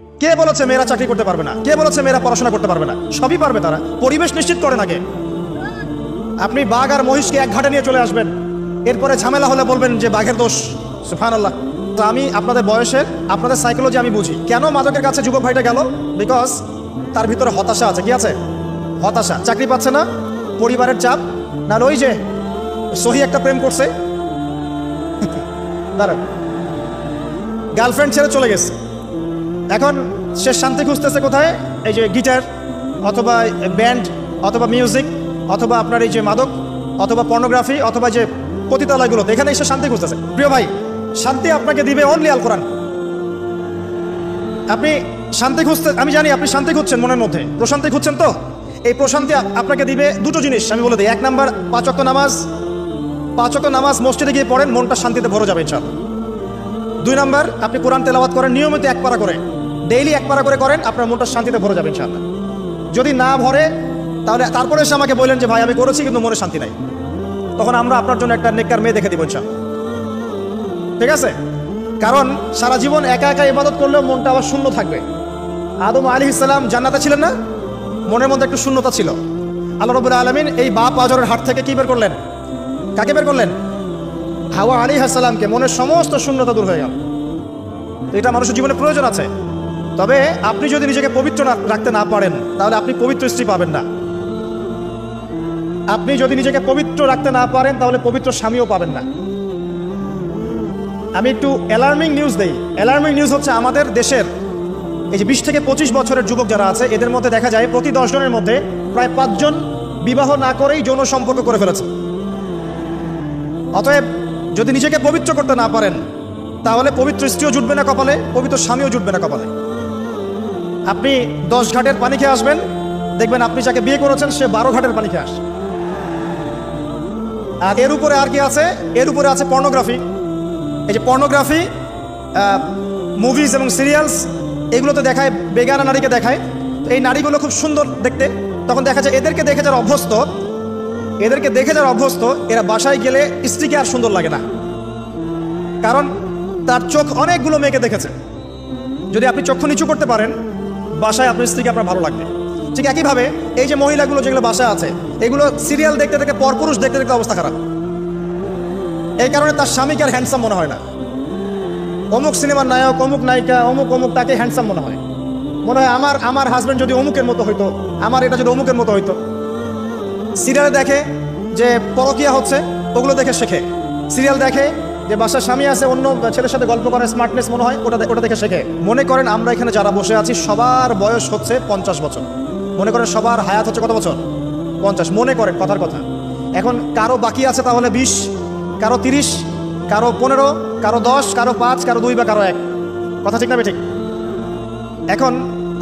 কে বলেছে মেয়েরা চাকরি করতে পারবে না? কে বলেছে মেয়েরা পড়াশোনা করতে পারবে না? সবই পারবে তারা। পরিবেশ নিশ্চিত করেন আগে। আপনি বাঘ আর মহিষকে এক ঘাটে নিয়ে চলে আসবেন, এরপরে ঝামেলা হলে বলবেন যে বাঘের দোষ। সুবহানাল্লাহ। তো আমি আপনাদের বয়সের, আপনাদের সাইকোলজি আমি বুঝি। কেন মাদকের কাছে যুবক ভাইটা গেল? বিকজ তার ভিতরে হতাশা আছে। কি আছে? হতাশা। চাকরি পাচ্ছে না, পরিবারের চাপ, না ওই যে সহি একটা প্রেম করছে, দাঁড়ান, গার্লফ্রেন্ড ছেড়ে চলে গেছে। এখন সে শান্তি খুঁজতেছে কোথায়? এই যে গিটার, অথবা ব্যান্ড, অথবা মিউজিক, অথবা আপনার এই যে মাদক, অথবা পর্নোগ্রাফি, অথবা যে পতিতালয়গুলোতে, এখানে এসে শান্তি খুঁজতেছে। প্রিয় ভাই, শান্তি আপনাকে দিবে অনলি আল কোরআন। আপনি শান্তি খুঁজতে, আমি জানি আপনি শান্তি খুঁজছেন, মনের মধ্যে প্রশান্তি খুঁজছেন। তো এই প্রশান্তি আপনাকে দিবে দুটো জিনিস, আমি বলে দিই। এক নাম্বার, 5 ওয়াক্ত নামাজ। 5 ওয়াক্ত নামাজ মসজিদে গিয়ে পড়েন, মনটা শান্তিতে ভরে যাবে ইনশাআল্লাহ। 2 নাম্বার, আপনি কোরআন তেলাওয়াত করেন নিয়মিত, 1 পারা করে, ডেইলি 1 পারা করে করেন, আপনার মনটা শান্তিতে ভরে যাবে ইনশাআল্লাহ। যদি না ভরে, তাহলে তারপরে এসে আমাকে বললেন যে ভাই আমি করেছি কিন্তু মনে শান্তি নাই, তখন আমরা আপনার জন্য একটা নেককার মেয়ে দেখে দিব ইনশাআল্লাহ। ঠিক আছে? কারণ সারা জীবন একা একা ইবাদত করলেও মনটা আবার শূন্য থাকবে। আদম আলাইহিস সালাম জান্নাতে ছিলেন না? মনের মধ্যে একটু শূন্যতা ছিল। আল্লাহ রাব্বুল আলামিন এই বাপ আজরের হাট থেকে কি বের করলেন? কাকে বের করলেন? হাওয়া আলাইহিস সালামকে। মনের সমস্ত শূন্যতা দূর হয়ে গেল। তো এটা মানুষের জীবনে প্রয়োজন আছে। তবে আপনি যদি নিজেকে পবিত্র রাখতে না পারেন, তাহলে আপনি পবিত্র স্ত্রী পাবেন না। আপনি যদি নিজেকে পবিত্র রাখতে না পারেন, তাহলে পবিত্র স্বামীও পাবেন না। আমি একটু অ্যালার্মিং নিউজ দেই। অ্যালার্মিং নিউজ হচ্ছে আমাদের দেশের এই যে 20 থেকে 25 বছরের যুবক যারা আছে, এদের মধ্যে দেখা যায় প্রতি 10 জনের মধ্যে প্রায় 5 জন বিবাহ না করেই যৌন সম্পর্ক করে ফেলেছে। অতএব যদি নিজেকে পবিত্র করতে না পারেন, তাহলে পবিত্র স্ত্রীও জুটবে না কপালে, পবিত্র স্বামীও জুটবে না কপালে। আপনি 10 ঘাটের পানি খেয়ে আসবেন, দেখবেন আপনি যাকে বিয়ে করেছেন সে 12 ঘাটের পানি খেয়ে আসে। আর এর উপরে আর কি আছে? এর উপরে আছে পর্নোগ্রাফি। এই যে পর্নোগ্রাফি, মুভিজ এবং সিরিয়ালস, এগুলোতে দেখায়, বেগানা নারীকে দেখায়। এই নারীগুলো খুব সুন্দর দেখতে, তখন দেখা যায় এদেরকে দেখে যারা অভ্যস্ত, এরা বাসায় গেলে স্ত্রীকে আর সুন্দর লাগে না, কারণ তার চোখ অনেকগুলো মেয়েকে দেখেছে। যদি আপনি চক্ষু নিচু করতে পারেন, বাসায় আপনার স্ত্রীকে আপনার ভালো লাগবে। ঠিক একইভাবে এই যে মহিলাগুলো যেগুলো বাসায় আছে, এগুলো সিরিয়াল দেখতে দেখতে, পরপুরুষ দেখতে দেখতে অবস্থা খারাপ। এই কারণে তার স্বামীকে আর হ্যান্ডসাম মনে হয় না। অমুক সিনেমার নায়ক, অমুক নায়িকা, অমুক অমুক, তাকে হ্যান্ডসাম মনে হয়। আমার হাজব্যান্ড যদি অমুকের মতো হইতো, আমার এটা যদি অমুকের মতো হইতো। সিরিয়ালে দেখে যে পরকীয়া হচ্ছে, ওগুলো দেখে শেখে। সিরিয়াল দেখে যে বাসার স্বামী আছে, অন্য ছেলের সাথে গল্প করে, স্মার্টনেস মনে হয়, ওটা দেখে শেখে। মনে করেন আমরা এখানে যারা বসে আছি সবার বয়স হচ্ছে 50 বছর। মনে করেন সবার হায়াত হচ্ছে কত বছর? 50। মনে করেন, কথার কথা। এখন কারো বাকি আছে তাহলে 20, কারো 30, কারো 15, কারো 10, কারো 5, কারো 2 বা কারো 1। কথা ঠিক না ঠিক? এখন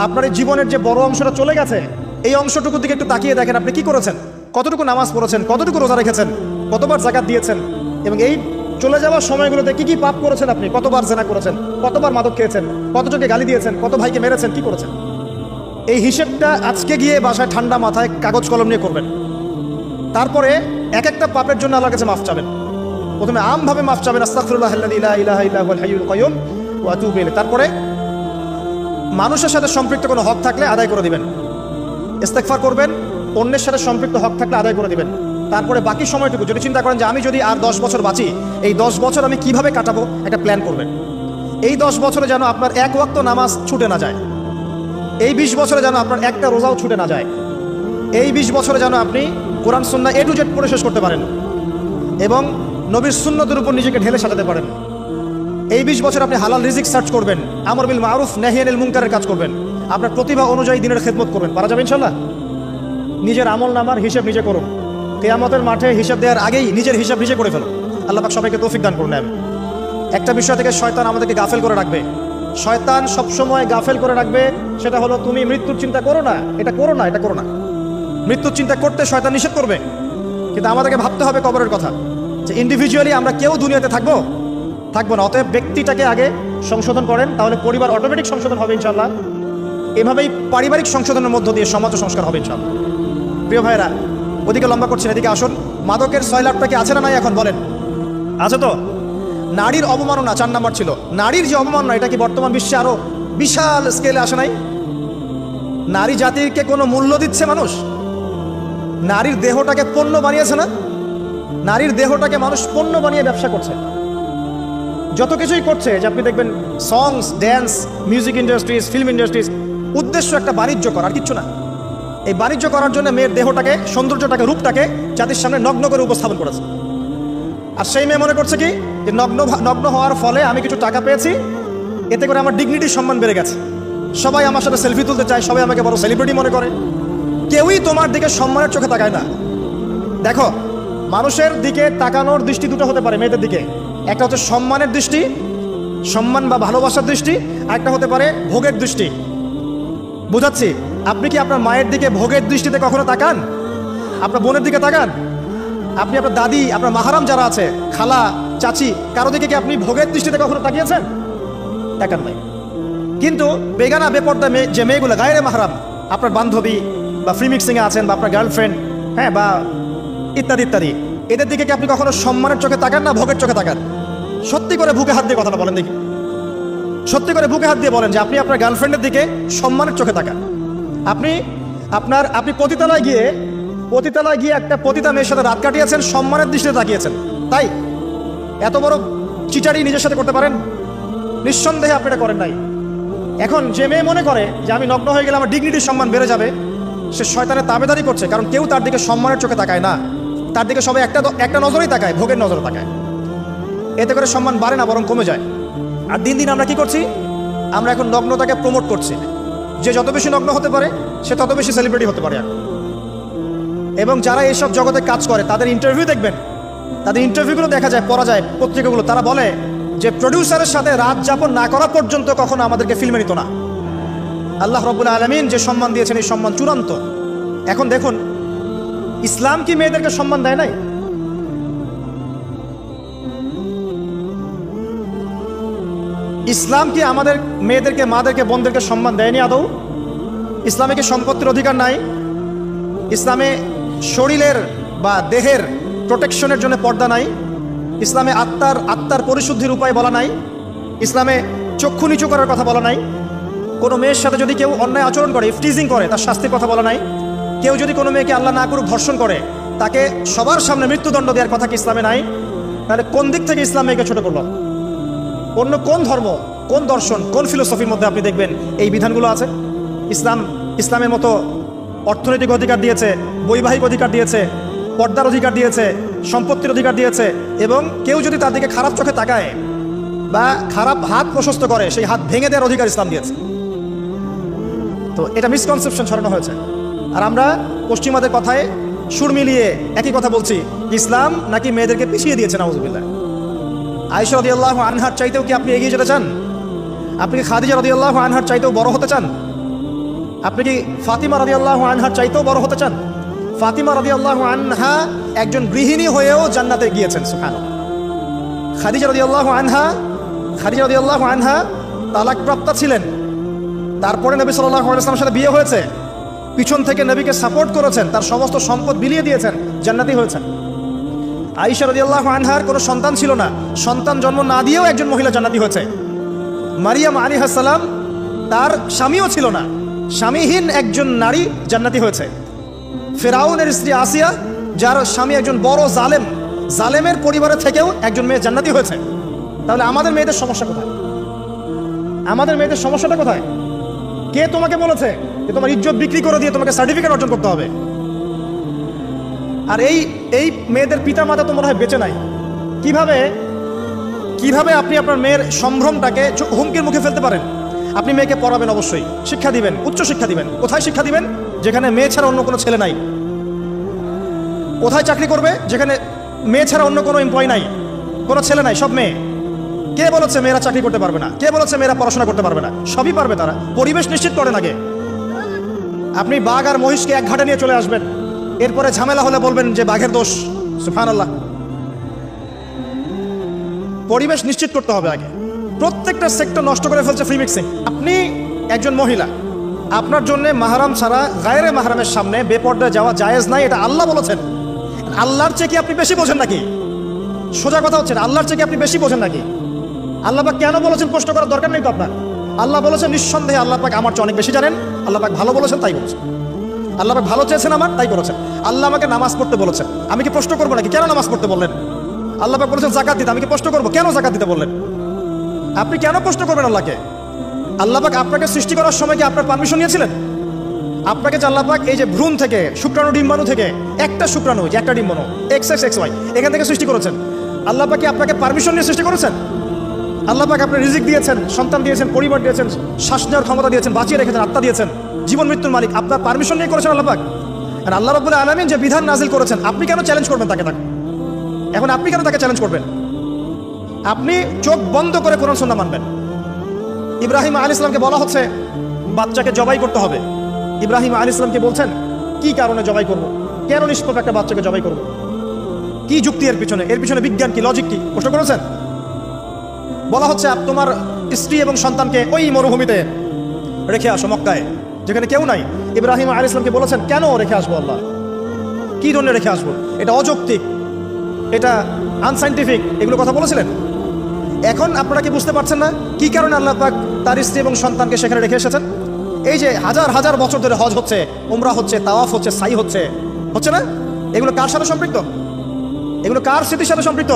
আপনার এই জীবনের যে বড় অংশটা চলে গেছে, এই অংশটুকুর দিকে একটু তাকিয়ে দেখেন, আপনি কি করেছেন, কতটুকু নামাজ পড়েছেন, কতটুকু রোজা রেখেছেন, কতবার যাকাত দিয়েছেন, এবং এই চলে যাওয়ার সময়গুলোতে কি কি পাপ করেছেন আপনি, কতবার জেনা করেছেন, কতবার মাদক খেয়েছেন, কতজনকে গালি দিয়েছেন, কত ভাইকে মেরেছেন, কি করেছেন। এই হিসেবটা আজকে গিয়ে বাসায় ঠান্ডা মাথায় কাগজ কলম নিয়ে করবেন। তারপরে এক একটা পাপের জন্য আল্লাহর কাছে মাফ চাবেন। প্রথমে আমভাবে মাফ চাবেন, আস্তাগফিরুল্লাহাল্লাযী লা ইলাহা ইল্লা হুয়াল হাইয়ুল কাইয়্যুম ওয়া আতুবু ইলাইহি। তারপরে মানুষের সাথে সম্পৃক্ত কোনো হক থাকলে আদায় করে দিবেন, ইস্তেগফার করবেন। অন্যের সাথে সম্পৃক্ত হক থাকলে আদায় করে দিবেন। তারপরে বাকি সময়টুকু যদি চিন্তা করেন যে আমি যদি আর 10 বছর বাঁচি, এই 10 বছর আমি কিভাবে কাটাবো, একটা প্ল্যান করবেন। এই 10 বছরে যেন আপনার 1 ওয়াক্ত নামাজ ছুটে না যায়। এই 20 বছরে যেন আপনার একটা রোজাও ছুটে না যায়। এই 20 বছরে যেন আপনি কোরআন সুন্নাহ A to Z পড়ে শেষ করতে পারেন এবং নবীর সুন্নতের উপর নিজেকে ঢেলে সাজাতে পারেন। এই 20 বছর আপনি হালাল রিজিক সার্চ করবেন, আমর বিল মারুফ নাহি আনিল মুনকারের কাজ করবেন, আপনার প্রতিভা অনুযায়ী দিনের খেদমত করবেন। পারা যাবে ইনশাআল্লাহ। নিজের আমল নামার হিসাব নিজে করুন। কিয়ামতের মাঠে হিসাব দেওয়ার আগেই নিজের হিসাব নিজে করে ফেলুন। আল্লাহ পাক সবাইকে তৌফিক দান করুন। একটা বিষয় থেকে শয়তান আমাদেরকে গাফেল করে রাখবে। শয়তান সবসময় গাফেল করে রাখবে, সেটা হলো তুমি মৃত্যুর চিন্তা করো না, এটা করো না, এটা করো না। মৃত্যুর চিন্তা করতে শয়তান নিষেধ করবে, কিন্তু আমাদেরকে ভাবতে হবে কবরের কথা, যে ইন্ডিভিজুয়ালি আমরা কেউ দুনিয়াতে থাকবো না। অতএব ব্যক্তিটাকে আগে সংশোধন করেন, তাহলে পরিবার অটোমেটিক সংশোধন হবে ইনশাআল্লাহ। এভাবেই পারিবারিক সংশোধনের মধ্য দিয়ে সমাজ সংস্কার হবে ইনশাআল্লাহ। প্রিয় ভাইরা, ওদিকে লম্বা করছেন, এদিকে আসুন। মাদকের সয়লাভটা কি আছে না নাই এখন বলেন? আছে তো। নারীর অবমাননা 4 নাম্বার ছিল। নারীর যে অবমাননা, এটা কি বর্তমান বিশ্বে আরো বিশাল স্কেলে আসে নাই? নারী জাতিকে কোনো মূল্য দিচ্ছে মানুষ? নারীর দেহটাকে পণ্য বানিয়েছে না? নারীর দেহটাকে মানুষ পণ্য বানিয়ে ব্যবসা করছে, যত কিছুই করছে। যে আপনি দেখবেন songs, dance, music industries, film industries, উদ্দেশ্য একটা বাণিজ্য করার, কিচ্ছু না। এই বাণিজ্য করার জন্য মেয়ের দেহটাকে, সৌন্দর্যটাকে, রূপটাকে জাতির সামনে নগ্ন করে উপস্থাপন করেছে। আর সেই মেয়ে মনে করছে কি যে নগ্ন হওয়ার ফলে আমি কিছু টাকা পেয়েছি, এতে করে আমার ডিগনিটির সম্মান বেড়ে গেছে, সবাই আমার সাথে সেলফি তুলতে চায়, সবাই আমাকে বড় সেলিব্রিটি মনে করে। কেউই তোমার দিকে সম্মানের চোখে তাকায় না। দেখো, মানুষের দিকে তাকানোর দৃষ্টি দুটো হতে পারে মেয়েদের দিকে। একটা হচ্ছে সম্মানের দৃষ্টি, সম্মান বা ভালোবাসার দৃষ্টি, আর একটা হতে পারে ভোগের দৃষ্টি। বুঝাচ্ছি, আপনি কি আপনার মায়ের দিকে ভোগের দৃষ্টিতে কখনো তাকান? আপনার বোনের দিকে তাকান? আপনি আপনার দাদি, আপনার মাহারাম যারা আছে, খালা, চাচি, কারো দিকে কি আপনি ভোগের দৃষ্টিতে কখনো তাকিয়েছেন? তাকান নাই। কিন্তু বেগানা বেপর্দা যে মেয়েগুলো গায়ের মাহারাম, আপনার বান্ধবী বা ফ্রি মিক্সিংয়ে আছেন, বা আপনার গার্লফ্রেন্ড, হ্যাঁ, বা ইত্যাদি ইত্যাদি, এদের দিকে কি আপনি কখনো সম্মানের চোখে তাকান না ভোগের চোখে তাকান? সত্যি করে বুকে হাত দিয়ে কথাটা বলেন দেখি। সত্যি করে বুকে হাত দিয়ে বলেন যে আপনি আপনার গার্লফ্রেন্ডের দিকে সম্মানের চোখে তাকান। আপনি পতিতালয় গিয়ে একটা পতিতা মেয়ের সাথে রাত কাটিয়েছেন, সম্মানের দৃষ্টিতে তাকিয়েছেন, তাই এত বড় চিটারি নিজের সাথে করতে পারেন? নিঃসন্দেহে আপনি এটা করেন নাই। এখন যে মেয়ে মনে করে যে আমি নগ্ন হয়ে গেলে আমার ডিগনিটির সম্মান বেড়ে যাবে, সে শয়তানের তাবেদারি করছে। কারণ কেউ তার দিকে সম্মানের চোখে তাকায় না, তার দিকে সবাই একটা নজরেই তাকায়, ভোগের নজরে তাকায়। এতে করে সম্মান বাড়ে না, বরং কমে যায়। আর দিন দিন আমরা কি করছি? আমরা এখন নগ্নতাকে প্রমোট করছি। যে যত বেশি নগ্ন হতে পারে সে তত বেশি সেলিব্রিটি হতে পারে। এবং যারা এইসব জগতে কাজ করে তাদের ইন্টারভিউ দেখবেন, তাদের ইন্টারভিউগুলো দেখা যায়, পড়া যায় পত্রিকাগুলো। তারা বলে যে প্রডিউসারের সাথে রাত যাপন না করা পর্যন্ত কখনো আমাদেরকে ফিল্মে নিত না। আল্লাহ রাব্বুল আলামিন যে সম্মান দিয়েছেন, এই সম্মান চূড়ান্ত। এখন দেখুন, ইসলাম কি মেয়েদেরকে সম্মান দেয় নাই? ইসলাম কি আমাদের মেয়েদেরকে, মাদেরকে, বোনদেরকে সম্মান দেয়নি আদৌ? ইসলামে কি সম্পত্তির অধিকার নাই? ইসলামে শরীরের বা দেহের প্রোটেকশনের জন্য পর্দা নাই? ইসলামে আত্মার পরিশুদ্ধির উপায় বলা নাই? ইসলামে চক্ষু নিচু করার কথা বলা নাই? কোনো মেয়ের সাথে যদি কেউ অন্যায় আচরণ করে, ইফটিজিং করে, তার শাস্তির কথা বলা নাই? কেউ যদি কোনো মেয়েকে আল্লাহ না করুক ধর্ষণ করে, তাকে সবার সামনে মৃত্যুদণ্ড দেওয়ার কথা কি ইসলামে নাই? তাহলে কোন দিক থেকে ইসলাম মেয়েকে ছোট করলো? অন্য কোন ধর্ম, কোন দর্শন, কোন ফিলোসফির মধ্যে আপনি দেখবেন এই বিধানগুলো আছে? ইসলামের মতো অর্থনৈতিক অধিকার দিয়েছে, বৈবাহিক অধিকার দিয়েছে, পর্দার অধিকার দিয়েছে, সম্পত্তির অধিকার দিয়েছে। এবং কেউ যদি তার দিকে খারাপ চোখে তাকায় বা খারাপ হাত প্রশস্ত করে, সেই হাত ভেঙে দেওয়ার অধিকার ইসলাম দিয়েছে। তো এটা মিসকনসেপশন ছড়ানো হয়েছে। আর আমরা পশ্চিমাদের কথায় সুর মিলিয়ে একই কথা বলছি, ইসলাম নাকি মেয়েদেরকে পিছিয়ে দিয়েছে। নাউজুবিল্লাহ। আয়েশা রাদিয়াল্লাহু আনহার চাইতেও কি আপনি এগিয়ে যেতে চান? আপনি কি খাদিজা রাদিয়াল্লাহু আনহার চাইতেও বড় হতে চান? আপনি কি ফাতিমা রাদিয়াল্লাহু আনহার চাইতেও বড় হতে চান? ফাতিমা রাদিয়াল্লাহু আনহা একজন গৃহিণী হয়েও জান্নাতে গিয়েছেন, সুবহানাল্লাহ। খাদিজা রাদিয়াল্লাহু আনহা তালাকপ্রাপ্তা ছিলেন, তারপরে নবী সাল্লাল্লাহু আলাইহি ওয়াসাল্লামের সাথে বিয়ে হয়েছে, পিছন থেকে নবীকে সাপোর্ট করেছেন, তার সমস্ত সম্পদ বিলিয়ে দিয়েছেন, জান্নাতি হয়েছেন। আয়েশা রাদিয়াল্লাহু আনহার কোনো সন্তান ছিল না, সন্তান জন্ম না দিয়েও একজন মহিলা জান্নাতি হয়েছে। মারিয়াম আলাইহিস সালাম, তার স্বামীও ছিল না, স্বামীহীন একজন নারী জান্নাতি হয়েছে। ফেরাউনের স্ত্রী আসিয়া, যার স্বামী একজন বড় জালেমের পরিবারের থেকেও একজন মেয়ে জান্নাতি হয়েছে। তাহলে আমাদের মেয়েদের সমস্যা কোথায়? আমাদের মেয়েদের সমস্যাটা কোথায়? কে তোমাকে বলেছে যে তোমার ইজ্জত বিক্রি করে দিয়ে তোমাকে সার্টিফিকেট অর্জন করতে হবে? আর এই মেয়েদের পিতা মাতা তো মনে হয় বেঁচে নাই। কিভাবে আপনি আপনার মেয়ের সম্ভ্রমটাকে হুমকির মুখে ফেলতে পারেন? আপনি মেয়েকে পড়াবেন, অবশ্যই শিক্ষা দিবেন, উচ্চ শিক্ষা দিবেন। কোথায় শিক্ষা দিবেন? যেখানে মেয়ে ছাড়া অন্য কোনো ছেলে নাই। কোথায় চাকরি করবে? যেখানে মেয়ে ছাড়া অন্য কোনো এমপ্লয় নাই, কোনো ছেলে নাই, সব মেয়ে। কে বলেছে মেয়েরা চাকরি করতে পারবে না? কে বলেছে মেয়েরা পড়াশোনা করতে পারবে না? সবই পারবে তারা। পরিবেশ নিশ্চিত করেন আগে। আপনি বাঘ আর মহিষকে এক ঘাটে নিয়ে চলে আসবেন, এরপরে ঝামেলা হলে বলবেন যে বাঘের দোষ। সুবহানাল্লাহ। পরিবেশ নিশ্চিত করতে হবে আগে। প্রত্যেকটা সেক্টর নষ্ট করে ফেলছে ফ্রি মিক্সিং। আপনি একজন মহিলা, আপনার জন্য মাহরাম ছাড়া গায়রে মাহরামের সামনে বেপর্দায় যাওয়া জায়েজ নাই, এটা আল্লাহ বলেছেন। আল্লাহর চেয়ে কি আপনি বেশি বোঝেন নাকি? সোজা কথা হচ্ছে, আল্লাহর চেয়ে কি আপনি বেশি বোঝেন নাকি? আল্লাহ পাক কেন বলেছেন প্রশ্ন করার দরকার নেই তো আপনার। আল্লাহ বলেছেন নিঃসন্দেহে আল্লাহ পাক আমার চেয়ে অনেক বেশি জানেন। আল্লাহ পাক ভালো বলেছেন তাই বলেছেন, আল্লাহ পাক ভালো চেয়েছেন আমার তাই করেছেন। আল্লাহ আমাকে নামাজ পড়তে বলেছেন, আমি কি প্রশ্ন করবো নাকি কেন নামাজ পড়তে বললেন? আল্লাহ পাক বলেছেন যাকাত দিতে, আমি কি প্রশ্ন করবো কেন যাকাত দিতে বললেন? আপনি কেন প্রশ্ন করবেন আল্লাহকে? আল্লাহ পাক আপনাকে সৃষ্টি করার সময় কি আপনার পারমিশন নিয়েছিলেন? আপনাকে যে আল্লাহ পাক এই যে ভ্রূণ থেকে, শুক্রাণু ডিম্বাণু থেকে, একটা শুক্রাণু যে একটা ডিম্বাণু XXXY এখান থেকে সৃষ্টি করেছেন, আল্লাহ পাক কি আপনাকে পারমিশন নিয়ে সৃষ্টি করেছেন? আল্লাহ পাক আপনার রিজিক দিয়েছেন, সন্তান দিয়েছেন, পরিবার দিয়েছেন, শ্বাস নেওয়ার ক্ষমতা দিয়েছেন, বাঁচিয়ে রেখেছেন, আত্মা দিয়েছেন, জীবন মৃত্যুর মালিক আপনার পারমিশন নিয়ে করেছেন আল্লাহ পাক। আর আল্লাহ রাব্বুল আলামিন যে বিধান নাজিল করেছেন, আপনি কেন চ্যালেঞ্জ করবেন তাকে? এখন আপনি কেন তাকে চ্যালেঞ্জ করবেন? আপনি চোখ বন্ধ করে কোরআন সুন্নাহ মানবেন। ইব্রাহিম আলাইহিস সালামকে বলা হচ্ছে বাচ্চাকে জবাই করতে হবে। ইব্রাহিম আলাইহিস সালামকে বলছেন কি কারণে জবাই করব? কেন নিষ্পাপ একটা বাচ্চাকে জবাই করব? কি যুক্তি এর পিছনে? এর পিছনে বিজ্ঞান কি, লজিক কি? প্রশ্ন করেছেন? বলা হচ্ছে তোমার স্ত্রী এবং সন্তানকে ওই মরুভূমিতে রেখে আসো, মক্কায়, যেখানে কেউ নাই। ইব্রাহিম আলাইহিস সালামকে বলেছেন কেন রেখে আসবো আল্লাহ? কি জন্য রেখে আসবো? এটা অযৌক্তিক, এটা আনসাইন্টিফিক, এগুলো কথা বলেছিলেন। এখন আপনারা কি বুঝতে পারছেন না কি কারণে আল্লাহ পাক তার স্ত্রী এবং সন্তানকে সেখানে রেখে এসেছেন? এই যে হাজার হাজার বছর ধরে হজ হচ্ছে, উমরা হচ্ছে, তাওয়াফ হচ্ছে, সাই হচ্ছে, হচ্ছে না? এগুলো কার সাথে সম্পৃক্ত? এগুলো কার স্মৃতির সাথে সম্পৃক্ত?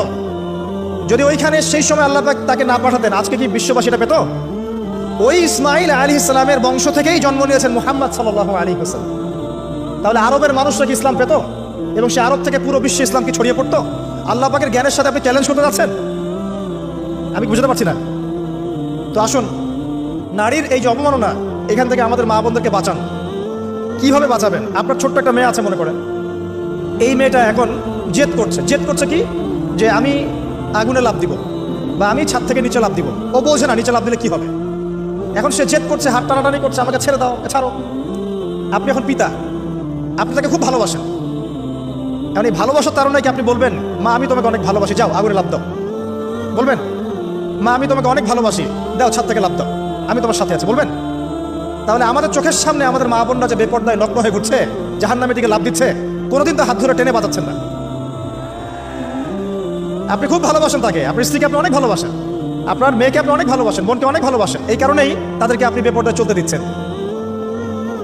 যদি ওইখানে সেই সময় আল্লাহ পাক তাকে না পাঠাতেন, আজকে কি বিশ্ববাসীটা পেত? ওই ইসমাইল আলাইহিস সালামের বংশ থেকেই জন্ম নিয়েছেন মুহাম্মদ সাল্লাল্লাহু আলাইহি ওয়াসাল্লাম। তাহলে আরবের মানুষরা কি ইসলাম পেত? এবং সে আরব থেকে পুরো বিশ্বে ইসলাম কি ছড়িয়ে পড়তো? আল্লাহ পাকের জ্ঞানের সাথে আপনি চ্যালেঞ্জ করতে যাচ্ছেন? আমি বুঝতে পারছি না। তো আসুন, নারীর এই যে অবমাননা, এখান থেকে আমাদের মা বোনদেরকে বাঁচান। কিভাবে বাঁচাবেন? আপনার ছোট্ট একটা মেয়ে আছে মনে করেন, এই মেয়েটা এখন জেদ করছে কি যে আমি আগুনে লাফ দিব বা আমি ছাদ থেকে নিচে লাফ দিব। ও বোঝে না নিচে লাফ দিলে কি হবে। এখন সে জেদ করছে, হাত টানাটানি করছে, আমাকে ছেড়ে দাও, ছাড়ো। আপনি এখন পিতা, আপনি তাকে খুব ভালোবাসেন। এখন এই ভালোবাসার কারণে কি আপনি বলবেন মা আমি তোমাকে অনেক ভালোবাসি, যাও আগুনে লাফ দাও? বলবেন? মা আমি তোমাকে অনেক ভালোবাসি, দাও ছাদ থেকে লাফ দাও, আমি তোমার সাথে আছি, বলবেন? তাহলে আমাদের চোখের সামনে আমাদের মা বোনরা যে বেপর্দায় নগ্ন হয়ে ঘুরছে, জাহান্নামের দিকে লাফ দিচ্ছে, কোনোদিন তো হাত ধরে টেনে বাঁচাচ্ছেন না। আপনি খুব ভালোবাসেন তাকে, আপনার স্ত্রীকে আপনি অনেক ভালোবাসেন, আপনার মেয়েকে আপনি অনেক ভালোবাসেন, বোনকে অনেক ভালোবাসেন, এই কারণেই তাদেরকে আপনি বেপর্দায় চলতে দিচ্ছেন।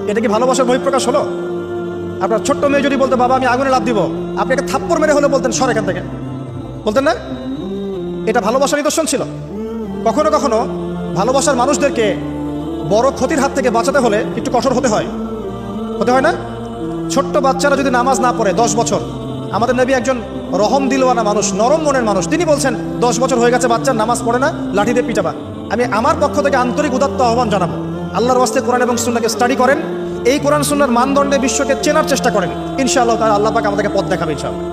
এটা কি ভালোবাসার বহিঃপ্রকাশ হলো? আপনার ছোট্ট মেয়ে যদি বলতো বাবা আমি আগুনে লাফ দিব, আপনি একটা থাপ্পড় মেরে হলে বলতেন সর এখান থেকে, বলতেন না? এটা ভালোবাসার নিদর্শন ছিল। কখনো কখনো ভালোবাসার মানুষদেরকে বড় ক্ষতির হাত থেকে বাঁচাতে হলে একটু কঠোর হতে হয় না? ছোট্ট বাচ্চারা যদি নামাজ না পড়ে 10 বছর, আমাদের নবী একজন রহম দিলওয়ানা মানুষ, নরম মনের মানুষ, তিনি বলছেন 10 বছর হয়ে গেছে বাচ্চার নামাজ পড়ে না, লাঠি দিয়ে পিটাবা। আমি আমার পক্ষ থেকে আন্তরিক উদাত্ত আহ্বান জানাবো, আল্লাহর ওয়াস্তে কোরআন এবং সুন্নাহকে স্টাডি করেন, এই কোরআন সুন্নাহর মানদণ্ডে বিশ্বকে চেনার চেষ্টা করেন, ইনশাআল্লাহ তাআলা আল্লাহ পাক আমাদেরকে পথ দেখাবে ইনশাআল্লাহ।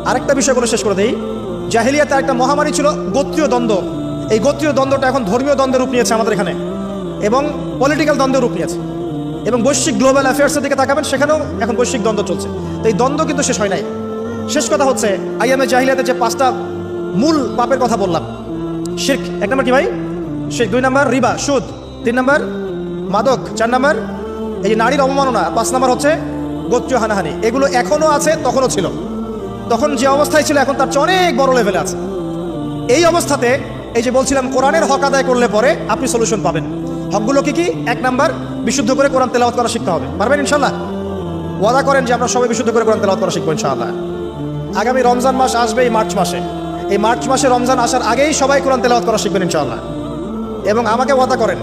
আরেকটা বিষয় বলে শেষ করে দেই, জাহেলিয়াতে একটা মহামারী ছিল গোত্রীয় দ্বন্দ্ব। এই গোত্রীয় দ্বন্দ্বটা এখন ধর্মীয় দ্বন্দ্বের রূপ নিয়েছে আমাদের এখানে, এবং পলিটিক্যাল দ্বন্দ্বের রূপ নিয়েছে, এবং বৈশ্বিক গ্লোবাল অ্যাফেয়ার্সের দিকে তাকাবেন, সেখানেও এখন বৈশ্বিক দ্বন্দ্ব চলছে। তো এই দ্বন্দ্ব কিন্তু শেষ হয় নাই। শেষ কথা হচ্ছে আইয়ামে জাহিলিয়াতে যে 5টা মূল পাপের কথা বললাম, শিরক 1 নম্বর কি ভাই? শিরক। 2 নম্বর রিবা, সুদ। 3 নম্বর মাদক। 4 নম্বর এই যে নারীর অবমাননা। 5 নম্বর হচ্ছে গোত্রীয় হানাহানি। এগুলো এখনো আছে, তখনও ছিল। তখন যে অবস্থায় ছিল এখন তার চেয়ে অনেক বড় লেভেলে আছে। এই অবস্থাতে এই যে বলছিলাম কোরআনের হক আদায় করলে পরে আপনি সলিউশন পাবেন। হকগুলো কি? 1 নাম্বার, বিশুদ্ধ করে কোরআন তেলাওয়াত করা শিখতে হবে। পারবেন ইনশাআল্লাহ? ওয়াদা করেন যে আমরা সবাই বিশুদ্ধ করে কোরআন তেলাওয়াত করা শিখবো ইনশাআল্লাহ। আগামী রমজান মাস আসবে এই মার্চ মাসে, এই মার্চ মাসে রমজান আসার আগেই সবাই কোরআন তেলাওয়াত করা শিখবেন ইনশাআল্লাহ। এবং আমাকে ওয়াদা করেন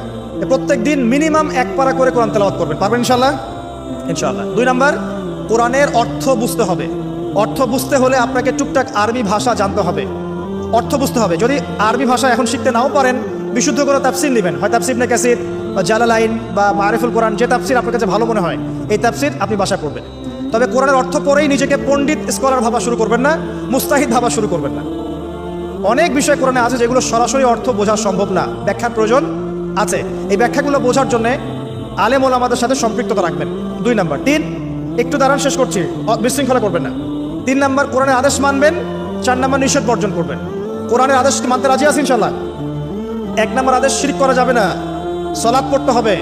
প্রত্যেক দিন মিনিমাম 1 পারা করে কোরআন তেলাওয়াত করবেন। পারবেন ইনশাআল্লাহ? ইনশাআল্লাহ। 2 নাম্বার, কোরআনের অর্থ বুঝতে হবে। অর্থ বুঝতে হলে আপনাকে টুকটাক আরবি ভাষা জানতে হবে, অর্থ বুঝতে হবে। যদি আরবি ভাষা এখন শিখতে নাও পারেন, বিশুদ্ধ করে তাফসির নেবেন, হয় তাফসির ইবনে কাসির বা জালালাইন বা মারিফুল কোরআন, যে তাফসির আপনার কাছে ভালো মনে হয় এই তাফসির আপনি ভাষায় পড়বেন। তবে কোরআনের অর্থ পড়েই নিজেকে পণ্ডিত স্কলার ভাবা শুরু করবেন না, মুস্তাহিদ ভাবা শুরু করবেন না। অনেক বিষয় কোরআনে আছে যেগুলো সরাসরি অর্থ বোঝা সম্ভব না, ব্যাখ্যার প্রয়োজন আছে। এই ব্যাখ্যাগুলো বোঝার জন্য আলেম ওলামাদের সাথে সম্পৃক্ততা রাখবেন। 2 নাম্বার। 3, একটু দাঁড়ান, শেষ করছি, বিশৃঙ্খলা করবেন না। 3 নাম্বার, কোরআনের আদেশ মানবেন। 4 নাম্বার, নিষেধ বর্জন করবেন। কোরআনের আদেশ মানতে রাজি আছেন ইনশাআল্লাহ? 1 নাম্বার আদেশ, শিরক করা যাবে না, সালাত পড়তে হবে,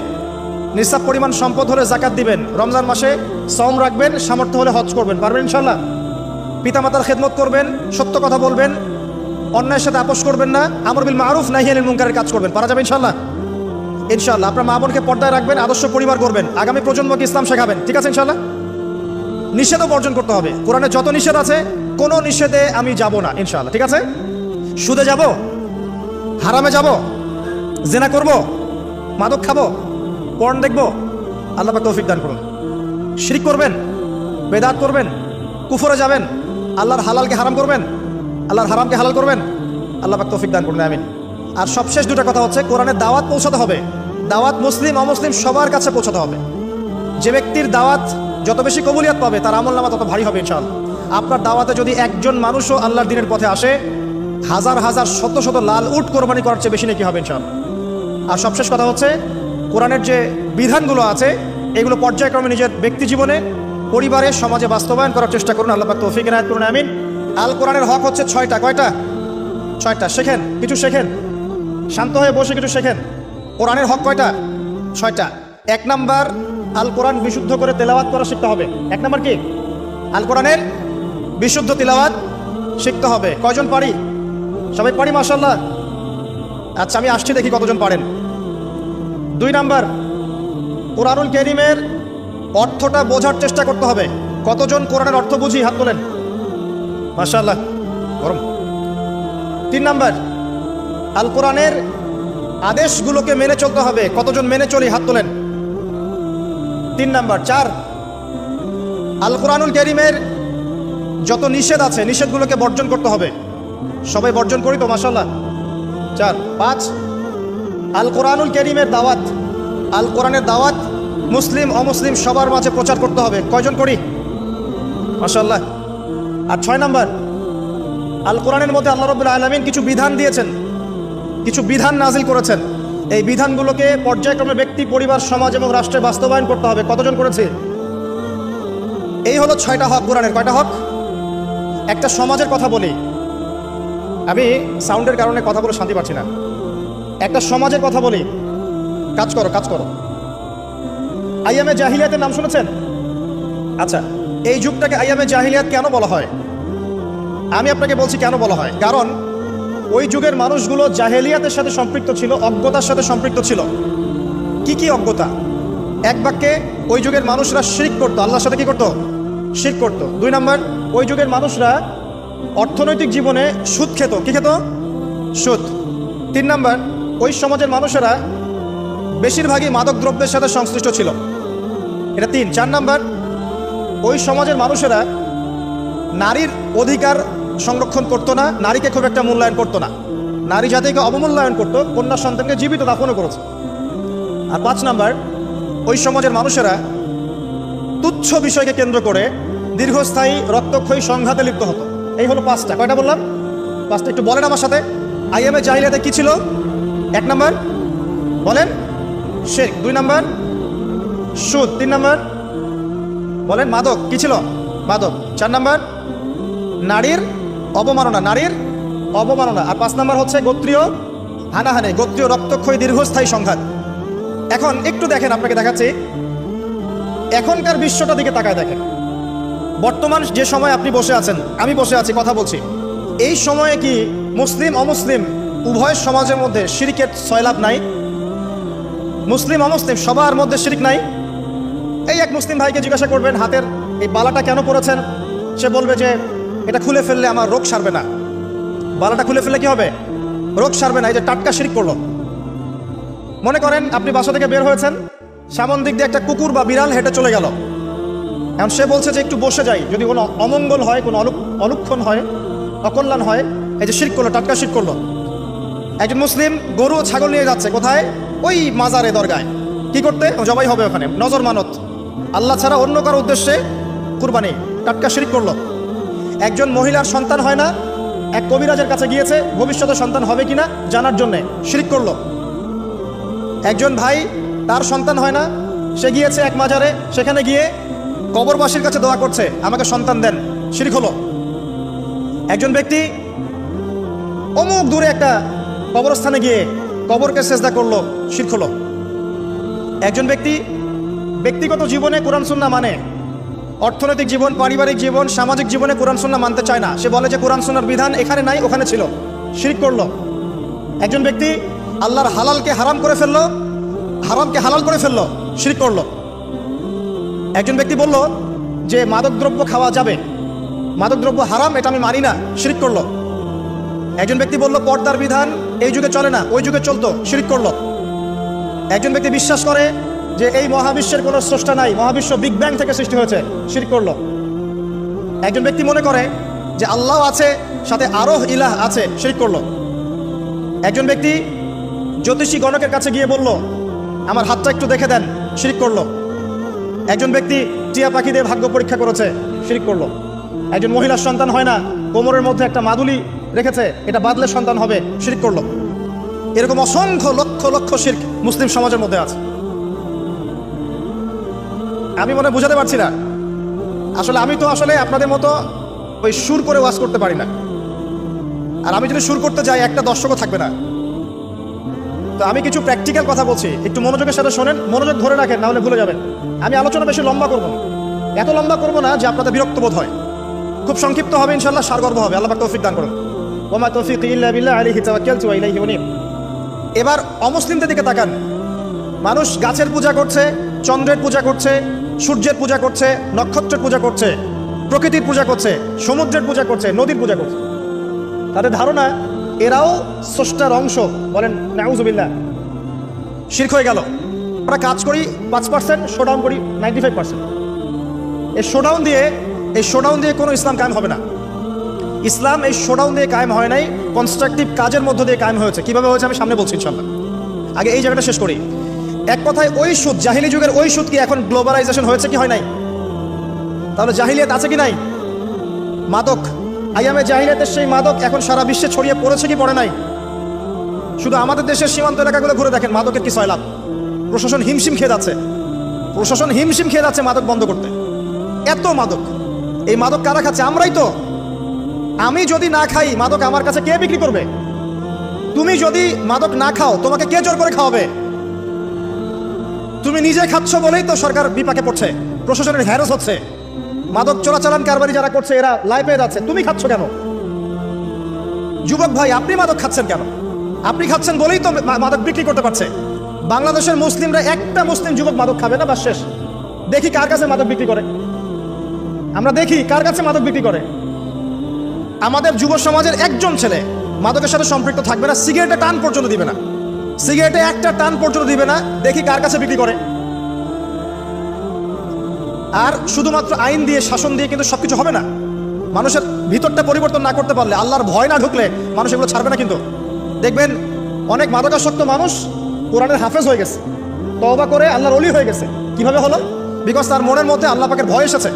নিসাব পরিমাণ সম্পদ হলে যাকাত দিবেন, রমজান মাসে সওম রাখবেন, সামর্থ্য হলে হজ করবেন। পারবেন ইনশাআল্লাহ? পিতামাতার খেদমত করবেন, সত্য কথা বলবেন, অন্যায়ের সাথে আপোষ করবেন না, আমর বিল মারুফ নাহি আনিল মুনকারের কাজ করবেন। পারা যাবে ইনশাআল্লাহ? ইনশাআল্লাহ আপনার মা বোনকে পর্দায় রাখবেন, আদর্শ পরিবার করবেন, আগামী প্রজন্মকে ইসলাম শেখাবেন, ঠিক আছে ইনশাআল্লাহ। নিষেধও বর্জন করতে হবে, কোরআনে যত নিষেধ আছে কোনো নিষেধে আমি যাব না ইনশাআল্লাহ, ঠিক আছে। সুদে যাব, হারামে যাব, জেনা করব, মাদক খাবো, পর্ন দেখব, আল্লাহ পাক তৌফিক দান করুন। শিরক করবেন, বেদাত করবেন, কুফরে যাবেন, আল্লাহর হালালকে হারাম করবেন, আল্লাহর হারামকে হালাল করবেন, আল্লাহ পাক তৌফিক দান করুন, আমিন। আর সবশেষ দুটো কথা হচ্ছে, কোরআনের দাওয়াত পৌঁছাতে হবে। দাওয়াত মুসলিম অমুসলিম সবার কাছে পৌঁছাতে হবে। যে ব্যক্তির দাওয়াত যত বেশি কবুলিয়ত পাবে তার আমলনামা তত ভারী হবে ইনশাআল্লাহ। আপনার দাওয়াতে যদি একজন মানুষও আল্লাহর দিনের পথে আসে, হাজার হাজার শত শত লাল উট কোরবানি করার চেয়ে বেশি নাকি হবে ইনশাআল্লাহ। আর সবশেষ কথা হচ্ছে, কোরআনের যে বিধানগুলো আছে এগুলো পর্যায়ক্রমে নিজের ব্যক্তি জীবনে, পরিবারে, সমাজে বাস্তবায়ন করার চেষ্টা করুন। আল্লাহ পাক তৌফিক এনায়েত করুন, আমিন। আল কোরআনের হক হচ্ছে 6টা। কয়টা? 6টা। শেখেন, কিছু শেখেন, শান্ত হয়ে বসে কিছু শেখেন। কোরআনের হক কয়টা? 6টা। 1 নাম্বার, আল কোরআন বিশুদ্ধ করে তেলাওয়াত করা শিখতে হবে। 1 নাম্বার কি? আল কোরআনের বিশুদ্ধ তেলাওয়াত শিখতে হবে। কয়জন পারি? সবাই পারি মাশাআল্লাহ। আচ্ছা, আমি আসছি দেখি কতজন পারেন। 2 নাম্বার, কোরআনুল কারীমের অর্থটা বোঝার চেষ্টা করতে হবে। কতজন কোরআনের অর্থ বুঝি? হাত তোলেন মাশাআল্লাহ, গরম। 3 নাম্বার, আল কোরআনের আদেশগুলোকে মেনে চলতে হবে। কতজন মেনে চলি? হাত তোলেন। 3 নাম্বার। 4, আল কোরআনুল কারীমের যত নিষেধ আছে নিষেধগুলোকে বর্জন করতে হবে। সবাই বর্জন করি তো মাশাআল্লাহ। 4। 5, আল কোরআনুল কারীমের দাওয়াত, আল কোরআনের দাওয়াত মুসলিম অমুসলিম সবার মাঝে প্রচার করতে হবে। কয়জন করি? মাশাআল্লাহ। আর 6 নাম্বার, আল কোরআনের মধ্যে আল্লাহ রাব্বুল আলামিন কিছু বিধান দিয়েছেন, কিছু বিধান নাজিল করেছেন। এই বিধানগুলোকে পর্যায়ক্রমে ব্যক্তি, পরিবার, সমাজ এবং রাষ্ট্রে বাস্তবায়ন করতে হবে। কতজন করেছে? এই হলো 6টা হক কোরআনের। কয়টা হক? একটা সমাজের কথা বলি, আমি সাউন্ডের কারণে কথা বলে শান্তি পাচ্ছি না। একটা সমাজের কথা বলি, কাজ করো কাজ করো। আইয়ামে জাহিলিয়াতের নাম শুনেছেন? আচ্ছা, এই যুগটাকে আইয়ামে জাহিলিয়াত কেন বলা হয়? আমি আপনাকে বলছি কেন বলা হয়। কারণ ওই যুগের মানুষগুলো জাহেলিয়াতের সাথে সম্পৃক্ত ছিল, অজ্ঞতার সাথে সম্পৃক্ত ছিল। কি কি অজ্ঞতা? এক বাক্যে, ওই যুগের মানুষরা শিরক করতো, আল্লাহর সাথে কি করতো? শিরক করতো। 2 নাম্বার, ওই যুগের মানুষরা অর্থনৈতিক জীবনে সুদ খেত। কি খেত? সুদ। 3 নাম্বার, ওই সমাজের মানুষেরা বেশিরভাগই মাদক দ্রব্যের সাথে সংশ্লিষ্ট ছিল। এটা 3। 4 নাম্বার, ওই সমাজের মানুষেরা নারীর অধিকার সংরক্ষণ করতো না, নারীকে খুব একটা মূল্যায়ন করতো না, নারী জাতিকে অবমূল্যায়ন করতো, কন্যা সন্তানকে জীবিত দাফনও করেছে। আর 5 নাম্বার, ওই সমাজের মানুষেরা তুচ্ছ বিষয়কে কেন্দ্র করে দীর্ঘস্থায়ী রক্তক্ষয়ী সংঘাতে লিপ্ত হতো। এই হলো 5টা। কয়টা বললাম? 5টা। একটু বলেন আমার সাথে, আইয়ামে জাহিলিয়াতে কি ছিল? 1 নাম্বার বলেন শিরক, 2 নাম্বার সুদ, 3 নাম্বার বলেন মাদক। কি ছিল? মাদক। 4 নাম্বার নারীর অবমাননা, নারীর অবমাননা। আর 5 নাম্বার হচ্ছে গোত্রীয় হানাহানি, গোত্রীয় রক্তক্ষয়ী দীর্ঘস্থায়ী সংঘাত। এখন একটু দেখেন, আপনাকে দেখাচ্ছি এখনকার বিশ্বটা দিকে তাকায় দেখেন। বর্তমান যে সময় আপনি বসে আছেন, আমি বসে আছি, কথা বলছি, এই সময়ে কি মুসলিম অমুসলিম উভয় সমাজের মধ্যে শিরকের সয়লাভ নাই? মুসলিম অমুসলিম সবার মধ্যে শিরক নাই? এই এক মুসলিম ভাইকে জিজ্ঞাসা করবেন, হাতের এই বালাটা কেন পরেছেন? সে বলবে যে এটা খুলে ফেললে আমার রোগ সারবে না। বালাটা খুলে ফেললে কি হবে? রোগ সারবে না। এই যে টাটকা শিরক করলো। মনে করেন আপনি বাসা থেকে বের হয়েছেন, সামন দিক দিয়ে একটা কুকুর বা বিড়াল হেঁটে চলে গেল। এখন সে বলছে যে একটু বসে যাই, যদি কোনো অমঙ্গল হয়, কোনো অলক্ষণ হয়, অকল্যাণ হয়। এই যে শিরক করলো, টাটকা শিরক করলো। একজন মুসলিম গরু ছাগল নিয়ে যাচ্ছে কোথায়? ওই মাজারে, দরগায়। কি করতে? জবাই হবে ওখানে, নজর মানত, আল্লাহ ছাড়া অন্য কারো উদ্দেশ্যে কুরবানি, টাটকা শিরক করলো। একজন মহিলার সন্তান হয় না, এক কবিরাজের কাছে গিয়েছে ভবিষ্যতে সন্তান হবে কিনা জানার জন্যে, শিরক করলো। একজন ভাই, তার সন্তান হয় না, সে গিয়েছে এক মাজারে, সেখানে গিয়ে কবরবাসীর কাছে দোয়া করছে আমাকে সন্তান দেন, শিরক হলো। একজন ব্যক্তি অমুক দূরে একটা কবরস্থানে গিয়ে কবরকে সেজদা করলো, শিরক হলো। একজন ব্যক্তি ব্যক্তিগত জীবনে কোরআন সুন্নাহ মানে, অর্থনৈতিক জীবন, পারিবারিক জীবন, সামাজিক জীবনে কোরআন সুন্নাহ মানতে চায় না। সে বলে যে কোরআন সুন্নাহর বিধান এখানে নাই, ওখানে ছিল, শিরক করলো। একজন ব্যক্তি আল্লাহর হালালকে হারাম করে ফেললো, হারামকে হালাল করে ফেললো, শিরক করলো। একজন ব্যক্তি বলল যে মাদকদ্রব্য খাওয়া যাবে, মাদকদ্রব্য হারাম, এটা আমি মানি না, শিরক করলো। একজন ব্যক্তি বলল পর্দার বিধান এই যুগে চলে না, ওই যুগে চলতো, শিরক করলো। একজন ব্যক্তি বিশ্বাস করে যে এই মহাবিশ্বের কোনো স্রষ্টা নাই, মহাবিশ্ব বিগ ব্যাং থেকে সৃষ্টি হয়েছে, শিরক করলো। একজন ব্যক্তি মনে করে যে আল্লাহ আছে, সাথে আরো ইলাহ আছে, শিরক করলো। একজন ব্যক্তি জ্যোতিষী গণকের কাছে গিয়ে বলল আমার হাতটা একটু দেখে দেন, শিরক করলো। একজন ব্যক্তি টিয়া পাখি দিয়ে ভাগ্য পরীক্ষা করেছে, শিরক করলো। একজন মহিলার সন্তান হয় না, কোমরের মধ্যে একটা মাদুলি রেখেছে, এটা বাদলে সন্তান হবে, শিরক করলো। এরকম অসংখ্য লক্ষ লক্ষ শিরক মুসলিম সমাজের মধ্যে আছে। আমি মনে বুঝাতে পারছি না, আসলে আমি তো আসলে আপনাদের মতো ওই সুর করে ওয়াজ করতে পারি না। আর আমি যদি সুর করতে যাই একটা দর্শকও থাকবে না। তো আমি কিছু প্র্যাকটিক্যাল কথা বলছি, একটু মনোযোগের সাথে শোনেন, মনোযোগ ধরে রাখেন, না হলে ভুলে যাবেন। আমি আলোচনা বেশি লম্বা করবো না, এত লম্বা করবো না যে আপনাদের বিরক্ত বোধ হয়। খুব সংক্ষিপ্ত হবে ইনশাআল্লাহ, সারগর্ভ হবে। আল্লাহ পাক তৌফিক দান করুন। ওয়া মা তৌফিকি ইল্লা বিল্লাহ, আলাইহি তাওয়াক্কালতু ওয়া ইলাইহি উনীব। এবার অমুসলিমদের দিকে তাকান। মানুষ গাছের পূজা করছে, চন্দ্রের পূজা করছে, সূর্যের পূজা করছে, নক্ষত্রের পূজা করছে, প্রকৃতির পূজা করছে, সমুদ্রের পূজা করছে, নদীর পূজা করছে। তাদের ধারণা এরাও স্রষ্টার অংশ। বলেন নাউযুবিল্লাহ, শিরক হয়ে গেল। আমরা কাজ করি 5%, শোডাউন করি 95%। এই শোডাউন দিয়ে কোনো ইসলাম কায়েম হবে না। ইসলাম এই শোডাউন দিয়ে কায়েম হয় নাই, কনস্ট্রাকটিভ কাজের মধ্য দিয়ে কায়েম হয়েছে। কিভাবে হয়েছে আমি সামনে বলছি ইনশাআল্লাহ। আগে এই জায়গাটা শেষ করি। এক কথায় ওই সুদ, জাহিলি যুগের ওই সুদ কি এখন গ্লোবালাইজেশন হয়েছে কি হয় নাই? তাহলে জাহিলিয়াত আছে কি নাই? মাদক, আইয়ামে জাহিলিয়াতের সেই মাদক এখন সারা বিশ্বে ছড়িয়ে পড়েছে কি পড়ে নাই? শুধু আমাদের দেশের সীমান্ত এলাকাগুলো ঘুরে দেখেন, মাদকের কি সয়লাভ। প্রশাসন হিমশিম খেয়ে যাচ্ছে মাদক বন্ধ করতে। এত মাদক, এই মাদক কারা খাচ্ছে? আমরাই তো। আমি যদি না খাই মাদক আমার কাছে কে বিক্রি করবে? তুমি যদি মাদক না খাও তোমাকে কে জোর করে খাওয়াবে? তুমি নিজে খাচ্ছ বলেই তো সরকার বিপাকে পড়ছে, প্রশাসনের হ্যারাস হচ্ছে। মাদক চোরাচালান কারবারি যারা করছে এরা লাইফে যাচ্ছে, তুমি খাচ্ছ কেন? যুবক ভাই, আপনি মাদক খাচ্ছেন কেন? আপনি খাচ্ছেন বলেই তো মাদক বিক্রি করতে পারছে। বাংলাদেশের মুসলিমরা একটা মুসলিম যুবক মাদক খাবে না, বা শেষ। দেখি কার কাছে মাদক বিক্রি করে, আমরা দেখি কার কাছে মাদক বিক্রি করে। আমাদের যুব সমাজের একজন ছেলে মাদকের সাথে সম্পৃক্ত থাকবে না, সিগারেটে টান পর্যন্ত দিবে না, সিগারেটে একটা টান পর্যন্ত দিবে না। দেখি কার কাছে বিক্রি করে। আর শুধুমাত্র আইন দিয়ে, শাসন দিয়ে কিন্তু সবকিছু হবে না। মানুষের ভিতরটা পরিবর্তন না করতে পারলে, আল্লাহর ভয় না ঢুকলে মানুষ এগুলো ছাড়বে না। কিন্তু দেখবেন অনেক মাদকাসক্ত মানুষ কোরআনের হাফেজ হয়ে গেছে, তওবা করে আল্লাহর ওলি হয়ে গেছে। কিভাবে হলো? বিকজ তার মনের মধ্যে আল্লাহ পাকের ভয় এসেছে।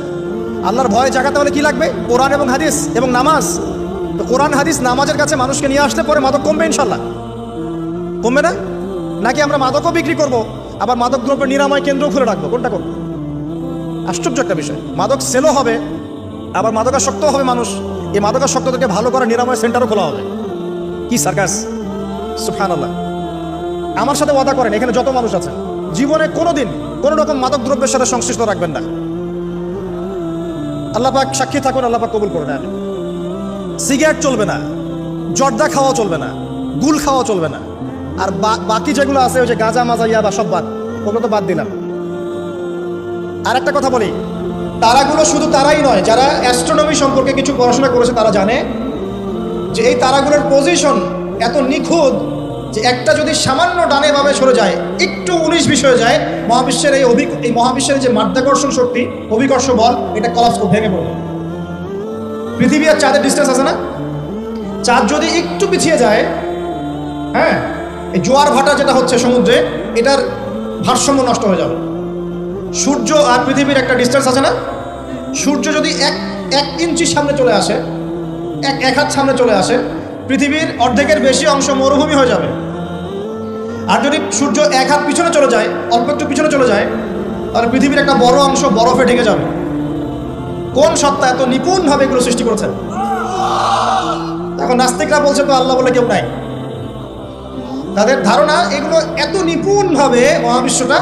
আল্লাহর ভয় জাগাতে হলে কি লাগবে? কোরআন এবং হাদিস এবং নামাজ। তো কোরআন হাদিস নামাজের কাছে মানুষকে নিয়ে আসতে পরে মাদক কমবে ইনশাল্লাহ? কমবে না? নাকি আমরা মাদকও বিক্রি করব, আবার মাদক দ্রব্যের নিরাময় কেন্দ্র খুলে রাখবো? কোনটা করবো? আশ্চর্য একটা বিষয়। মাদক সেলও হবে, আবার মাদকাসক্ত হবে মানুষ। এই মাদকাসক্তদেরকে ভালো করার নিরাময় সেন্টারও খোলা হবে। কি সার্কাস! সুবহানাল্লাহ। আমার সাথে ওয়াদা করেন, এখানে যত মানুষ আছে, জীবনে কোনোদিন কোনো রকম মাদক দ্রব্যের সাথে সংশ্লিষ্ট রাখবেন না। আল্লাহ পাক সাক্ষী থাকুন, আল্লাহ পাক কবুল করে নেন। সিগারেট চলবে না, জর্দা খাওয়া চলবে না, গুল খাওয়া চলবে না। আর বাকি যেগুলো আছে, ওই যে গাঁজা মাজা ইয়াবা সব বাদ, ওগুলো তো বাদ দিলাম। আর একটা কথা বলি, তারাগুলো শুধু তারাই নয়, যারা অ্যাস্ট্রোনমি সম্পর্কে কিছু পড়াশোনা করেছে তারা জানে যে এই তারাগুলোর পজিশন এত নিখুঁত যে একটা যদি সামান্য ডানে বামে সরে যায়, একটু 19-20 হয়ে যায়, মহাবিশ্বের এই মহাবিশ্বের যে মাধ্যাকর্ষণ শক্তি, অভিকর্ষ বল, এটা কলাপস ভেঙে পড়বে। পৃথিবী আর চাঁদের ডিস্টেন্স আছে না? চাঁদ যদি একটু পিছিয়ে যায়, হ্যাঁ, এই জোয়ার ভাটা যেটা হচ্ছে সমুদ্রে, এটার ভারসাম্য নষ্ট হয়ে যাবে। সূর্য আর পৃথিবীর একটা ডিস্টেন্স আছে না? সূর্য যদি এক ইঞ্চি সামনে চলে আসে, এক হাত সামনে চলে আসে, পৃথিবীর অর্ধেকের বেশি অংশ মরুভূমি হয়ে যাবে। আর যদি সূর্য এক হাত পিছনে চলে যায়, অল্প একটু পিছনে চলে যায়, তাহলে পৃথিবীর একটা বড় অংশ বরফে ঢেকে যাবে। কোন সত্তা এত নিপুণভাবে এগুলো সৃষ্টি করেছেন? এখন নাস্তিকরা বলছে তো আল্লাহ বলে কেউ নাই। তাদের ধারণা এগুলো এত নিপুণভাবে মহাবিশ্বটা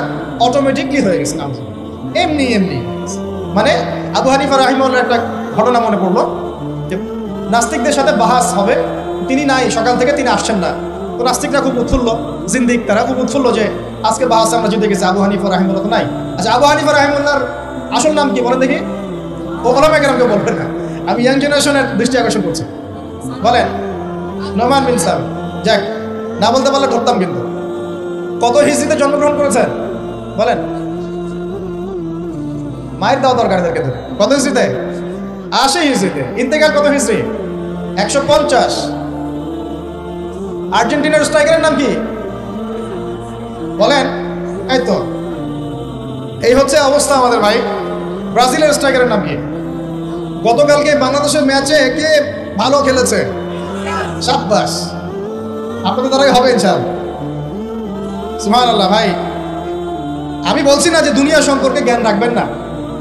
অটোমেটিকলি হয়ে গেছে, এমনি। মানে আবু হানিফা রাহিমাহুল্লাহর একটা ঘটনা মনে পড়লো যে নাস্তিকদের সাথে বাহাস হবে, তিনি নাই, সকাল থেকে তিনি আসছেন না। তো নাস্তিকরা খুব উৎফুল্ল, জিন্দিক তারা খুব উৎফুল্ল যে আজকে বাহাসে আমরা জিতে গেছি, আবু হানিফা রাহিমাহুল্লাহ তো নাই। আচ্ছা, আবু হানিফা রাহিমাহুল্লাহর আসল নাম কি বলেন দেখি? ও ওলামায়ে কেরামকে বলবেন না, আমি ইয়াং জেনারেশনের দৃষ্টি আকর্ষণ করছি। বলেন। নোমান বিন সাবিত। যাক, না বলতে পারলে ধরতাম কিন্তু। কত হিজরিতে জন্মগ্রহণ করেছেন বলেন? মায়ের দাও দরকার এদেরকে ধরে। কত হিজরিতে? 80 হিজরিতে। ইন্তেকাল কত হিজরি? 150। আর্জেন্টিনার স্ট্রাইকারের নাম কি বলেন? এই তো, এই হচ্ছে অবস্থা আমাদের ভাই। ব্রাজিলের স্ট্রাইকারের নাম কি? গতকালকে বাংলাদেশের ম্যাচে কে ভালো খেলেছে? শাবাশ, আপনাদের দ্বারাই হবে ইনশাআল্লাহ। সুবহানাল্লাহ। ভাই, আমি বলছি না যে দুনিয়া সম্পর্কে জ্ঞান রাখবেন না,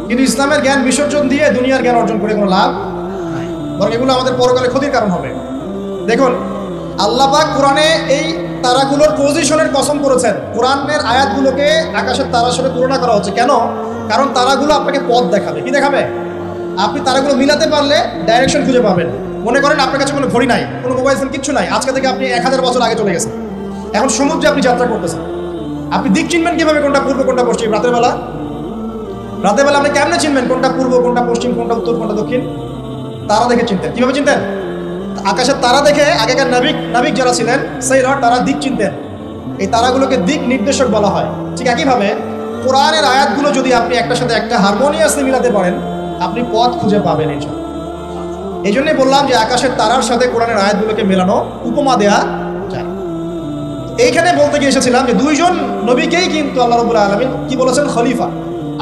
কিন্তু ইসলামের জ্ঞান বিসর্জন দিয়ে দুনিয়ার জ্ঞান অর্জন করে কোনো লাভ নাই, বরং এগুলো আমাদের পরকালে ক্ষতির কারণ হবে। দেখুন, আল্লাহ পাক কোরআনে এই তারাগুলোর পজিশনের কসম করেছেন। কোরআনের আয়াতগুলোকে আকাশের তারার সাথে তুলনা করা হচ্ছে। কেন? কারণ তারাগুলো আপনাকে পথ দেখাবে। কি দেখাবে? আপনি তারাগুলো মিলাতে পারলে ডাইরেকশন খুঁজে পাবেন। মনে করেন আপনার কাছে কোনো ঘড়ি নাই, কোনো মোবাইল ফোন কিচ্ছু নাই, আজকে থেকে আপনি 1000 বছর আগে চলে গেছেন। এখন সমুদ্রে আপনি যাত্রা করতেছেন, আপনি দিক চিনবেন কিভাবে? কোনটা পূর্ব কোনটা পশ্চিম? রাতের বেলা আপনি কেমনে চিনবেন কোনটা পূর্ব কোনটা পশ্চিম কোনটা উত্তর কোনটা দক্ষিণ? তারা দেখে চিনতেন। কিভাবে চিনতেন? আকাশের তারা দেখে আগেকার নাবিক যারা ছিলেন সেইরা তারা দিক চিনতেন। এই তারাগুলোকে দিক নির্দেশক বলা হয়। ঠিক একইভাবে কোরআনের আয়াতগুলো যদি আপনি একটার সাথে একটা হারমোনিয়াসলি মিলাতে পারেন, আপনি পথ খুঁজে পাবেন। এই জন্যই বললাম যে আকাশের তারার সাথে কোরআনের আয়াতগুলোকে মেলানো, উপমা দেয়া যায়। এইখানে বলতে গিয়ে এসেছিলাম যে দুইজন নবীকেই কিন্তু আল্লাহ রাব্বুল আলামিন কি বলেছেন? খলিফা।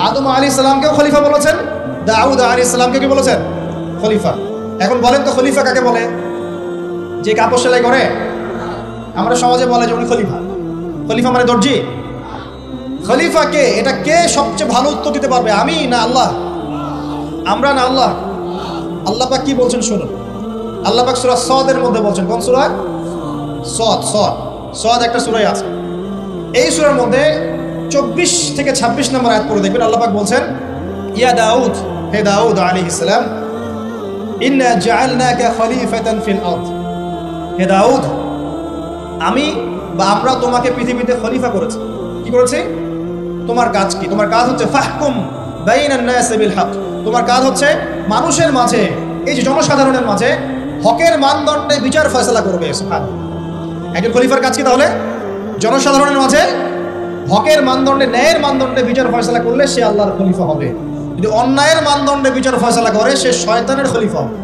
আদম আলাইহিস সালামকেও খলিফা বলেছেন, দাউদ আলাইহিস সালামকে কি বলেছেন? খলিফা। এখন বলেন তো খলিফা কাকে বলে? যে কাপড় সেলাই করে? আমরা সমাজে বলে যে উনি খলিফা। খলিফা মানে দর্জি। খলিফা কে? এটা কে সবচেয়ে ভালো উত্তর দিতে পারবে? আমি না আল্লাহ? আমরা না আল্লাহ? আল্লাহ পাক কি বলছেন শুনুন। আল্লাহ পাক সূরা সদের মধ্যে বলছেন। কোন সূরা? সদ একটা সূরাই আছে। এই সূরার মধ্যে 24 থেকে 26 নম্বর আয়াত পড়ে দেখবেন। আল্লাহ পাক বলছেন, ইয়া দাউদ, হে দাউদ আলাইহিস সালাম, ইন্না জাআলনাকা খলিফাতান ফিল আরদ। হে দাউদ, আমি বা আমরা তোমাকে পৃথিবীতে খলিফা করেছি। কি করেছি? তোমার কাজ কি? তোমার কাজ হচ্ছে ফাহকুম বাইনান নাসি বিল হক। তোমার কাজ হচ্ছে মানুষের মাঝে, এই যে জনসাধারণের মাঝে হকের মানদণ্ডে বিচার ফয়সালা করবে। সুবহানাল্লাহ। একজন খলিফার কাজ কি তাহলে? জনসাধারণের মাঝে হকের মানদণ্ডে, ন্যায়ের মানদণ্ডে বিচার ফয়সালা করলে সে আল্লাহর খলিফা হবে। যদি অন্যায়ের মানদণ্ডে বিচার ফয়সালা করে, সে শয়তানের খলিফা হবে।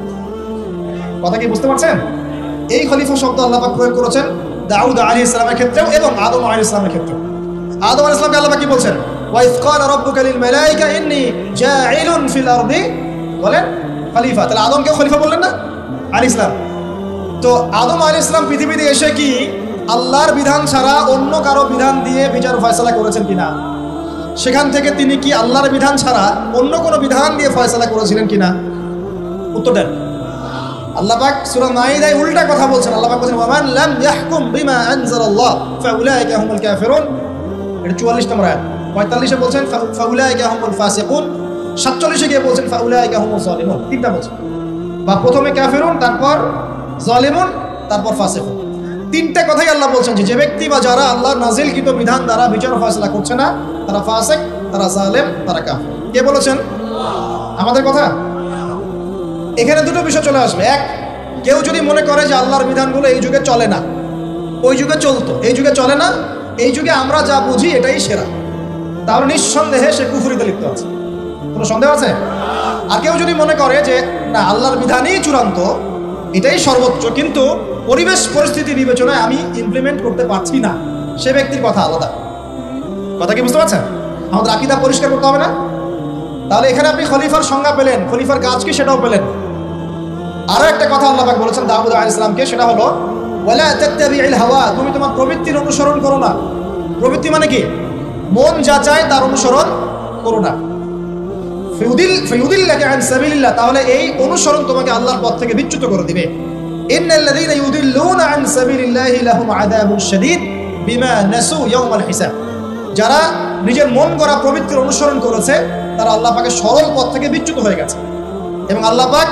কথা কি বুঝতে পারছেন? এই খলিফা শব্দ আল্লাহ পাক প্রয়োগ করেছেন দাউদ আলাইহিস সালামের ক্ষেত্রেও এবং আদম আলাইহিস সালামের ক্ষেত্রেও। আদম আলাইহিস সালামকে আল্লাহ পাক কি বলছেন? ওয়া ইয ক্বালা রাব্বুকা লিল মালায়েকা ইন্নী জাঈলুন ফিল আরদি, বলেন খলিফা। তাহলে আদমকেও খলিফা বললেন না আলাইহিস সালাম? তো আদম আলাইহিস সালাম পৃথিবীতে এসে কি আল্লাহর বিধান ছাড়া অন্য কারো বিধান দিয়ে বিচার ফয়সালা করেছেন কিনা? সেখান থেকে তিনি কি আল্লাহর বিধান ছাড়া অন্য কোনো বিধান দিয়ে ফয়সালা করেছিলেন কিনা? উত্তর দেন। আল্লাহ পাক সূরা মাইদায় উল্টা কথা বলছেন। আল্লাহ পাক বলেন, ওয়ামান লাম ইয়াহকুম বিমা আনজালাল্লাহ ফাউলাইকা হুমুল কাফিরুন। এটা 44 নম্বর আয়াত। 45 এ বলছেন ফাউলাইকা হুমুল ফাসিকুন। 47 এ গিয়ে বলছেন ফাউলাইকা হুমুজ জালিমুন। তিনটা বলছেন, বা প্রথমে কাফিরুন, তারপর জালিমুন, তারপর ফাসিকুন। তিনটা কথাই আল্লাহ বলছেন যে ব্যক্তি বা যারা আল্লাহর নাজিলকৃত বিধান দ্বারা বিচার ফয়সালা করছে না, তারা ফাসিক, তারা জালেম, তারা কাফির। কে বলেছেন? আমাদের কথা। এখানে দুটো বিষয় চলে আসবে। এক, কেউ যদি মনে করে যে আল্লাহর বিধানগুলো এই যুগে চলে না, ওই যুগে চলতো, এই যুগে চলে না, এই যুগে আমরা যা বুঝি এটাই সেরা, তাহলে নিঃসন্দেহে সে কুফরিতে লিপ্ত আছে। কোনো সন্দেহ আছে? আর কেউ যদি মনে করে যে না, আল্লাহর বিধানই চূড়ান্ত, এটাই সর্বোচ্চ, কিন্তু পরিবেশ পরিস্থিতি বিবেচনায় আমি ইমপ্লিমেন্ট করতে পারছি না, সে ব্যক্তির কথা আলাদা। কথা কি বুঝতে পারছেন? আমাদের আকীদা পরিষ্কার করতে হবে না? তাহলে এখানে আপনি খলিফার সংজ্ঞা পেলেন, খলিফার কাজ কি সেটাও পেলেন। আরো একটা কথা আল্লাহ পাক বলেছেন দাউদ আলাইহিস সালামকে, সেটা হলো ওয়ালা তাত্তাবিউল হাওয়া, তুমি তোমার প্রবৃত্তির অনুসরণ করো না। প্রবৃত্তি মানে কি? মন যা চায় তার অনুসরণ করো না। ফায়ুদিল্লাকা আন সাবিলিল্লাহ, তাহলে এই অনুসরণ তোমাকে আল্লাহর পথ থেকে বিচ্যুত করে দিবে। ইন্নাল্লাযীনা ইউদিল্লুনা আন সাবিলিল্লাহি লাহুম আযাবুন শাদীদ বিমা নাসু ইয়াওমাল হিসাব। যারা নিজের মন গড়া প্রবৃত্তির অনুসরণ করেছে, তারা আল্লাহ পাকের সরল পথ থেকে বিচ্যুত হয়ে গেছে, এবং আল্লাহ পাক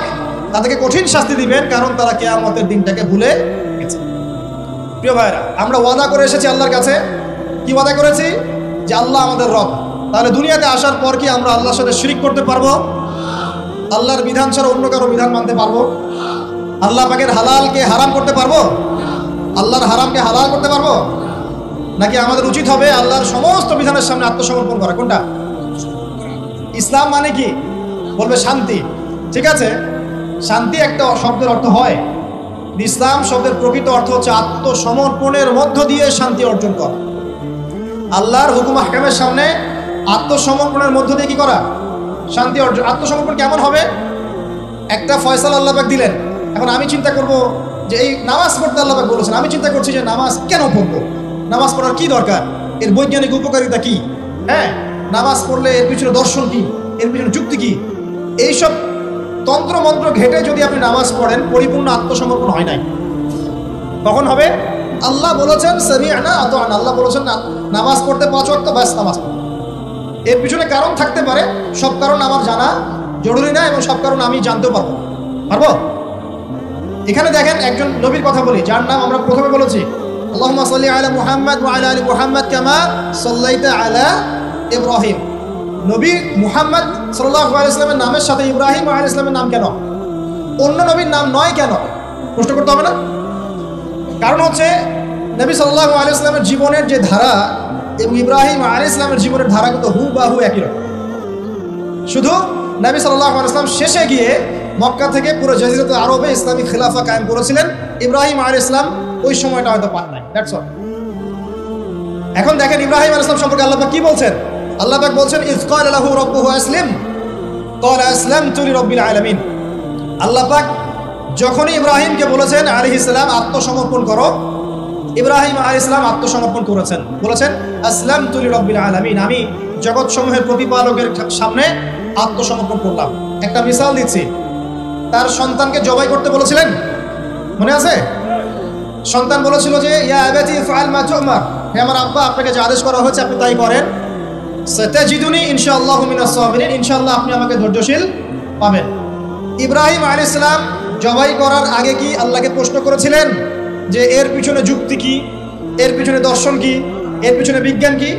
তাদেরকে কঠিন শাস্তি দিবেন, কারণ তারা কিয়ামতের দিনটাকে ভুলে গেছে। প্রিয় ভাইরা, আমরা ওয়াদা করে এসেছি আল্লাহর কাছে কি ওয়াদা করেছি? যে আল্লাহ আমাদের রব। তাহলে দুনিয়াতে আসার পর কি আমরা আল্লাহর সাথে শিরিক করতে পারবো? আল্লাহর বিধান ছাড়া অন্য কারো বিধান মানতে পারবো? আল্লাহ পাকের হালালকে হারাম করতে পারবো? আল্লাহর হারামকে হালাল করতে পারবো? নাকি আমাদের উচিত হবে আল্লাহর সমস্ত বিধানের সামনে আত্মসমর্পণ করা? কোনটা? ইসলাম মানে কি? বলবে শান্তি। ঠিক আছে, শান্তি একটা শব্দের অর্থ হয়, ইসলাম শব্দের প্রকৃত অর্থ হচ্ছে আত্মসমর্পণের মধ্য দিয়ে শান্তি অর্জন করা। আল্লাহর হুকুম আহকামের সামনে আত্মসমর্পণের মধ্য দিয়ে কি করা? শান্তি অর্জন। আত্মসমর্পণ কেমন হবে? একটা ফয়সালা আল্লাহ পাক দিলেন, এখন আমি চিন্তা করব যে এই নামাজ পড়তে আল্লাহ পাক বলেছেন, আমি চিন্তা করছি যে নামাজ কেন পড়বো, নামাজ পড়ার কি দরকার, এর বৈজ্ঞানিক উপকারিতা কি, হ্যাঁ নামাজ পড়লে এর পিছনে দর্শন কি, এর পিছনে যুক্তি কি, এইসব তন্ত্র মন্ত্র ঘেটে যদি আপনি নামাজ পড়েন, পরিপূর্ণ আত্মসমর্পণ হয় নাই। কখন হবে? আল্লাহ বলেছেন সামি'না আতা'না, আল্লাহ বলেছেন না নামাজ পড়তে 5 ওয়াক্ত, ব্যাস নামাজ পড়ো। এর পিছনে কারণ থাকতে পারে, সব কারণ আমার জানা জরুরি না, এবং সব কারণ আমি জানতেও পারবো। এখানে দেখেন একজন নবীর কথা বলি, যার নাম আমরা প্রথমে বলেছি, আল্লাহুম্মা সাল্লি আলা মুহাম্মাদ ওয়া আলা আলি মুহাম্মাদ কামা সাল্লাইতা আলা ইব্রাহিম। নবী মুহাম্মদ সাল্লাল্লাহু আলাইহি ওয়াসাল্লামের নামের সাথে ইব্রাহিম আলাইহিস সালামের নাম কেন, অন্য নবীর নাম নয় কেন? প্রশ্ন করতে হবে না? কারণ হচ্ছে নবী সাল্লাল্লাহু আলাইহি ওয়াসাল্লামের জীবনের যে ধারা এবং ইব্রাহিম আলাইহিস সালামের জীবনের ধারা কিন্তু হুবহু একই রকম। শুধু নবী সাল্লাল্লাহু আলাইহি ওয়াসাল্লাম শেষে গিয়ে মক্কা থেকে পুরো জাজিরাতুল আরবে ইসলামিক খিলাফা কায়েম করেছিলেন, ইব্রাহিম আলাইহিস সালাম ওই সময়টা হয়তো পান নাই। That's all. এখন দেখেন ইব্রাহিম আলাইহিস সালাম সম্পর্কে আল্লাহ পাক কি বলছেন? আল্লাহ পাক বলছেন ইয ক্বালা লাহু রাব্বুহু আসলিম ক্বালা আসলামতু লিরাব্বিল আলামিন। আল্লাহ পাক যখনই ইব্রাহিমকে বলেছেন আলাইহিস সালাম আত্মসমর্পণ করো, ইব্রাহিম আলাইহিস সালাম আত্মসমর্পণ করেছেন, বলেছেন আসলামতু লিরাব্বিল আলামিন, আমি জগৎসমূহের প্রতিপালকের সামনে আত্মসমর্পণ করলাম। একটা মিসাল দিচ্ছি, তার সন্তানকে জবাই করতে বলেছিলেন, মনে আছে? সন্তান বলেছিল যে ইয়া আবাতি ফাআল মা তু'মার, হে আমার আব্বা আপনাকে যে আদেশ করা হয়েছে আপনি তাই করেন, সাতাজিদুনি ইনশাআল্লাহু মিনাস সাবিরিন, ইনশাআল্লাহ আপনি আমাকে ধৈর্যশীল পাবেন। ইব্রাহিম আলাইহিস সালাম জবাই করার আগে কি আল্লাহকে প্রশ্ন করেছিলেন যে এর পিছনে যুক্তি কি, এর পিছনে দর্শন কি, এর পিছনে বিজ্ঞান কি?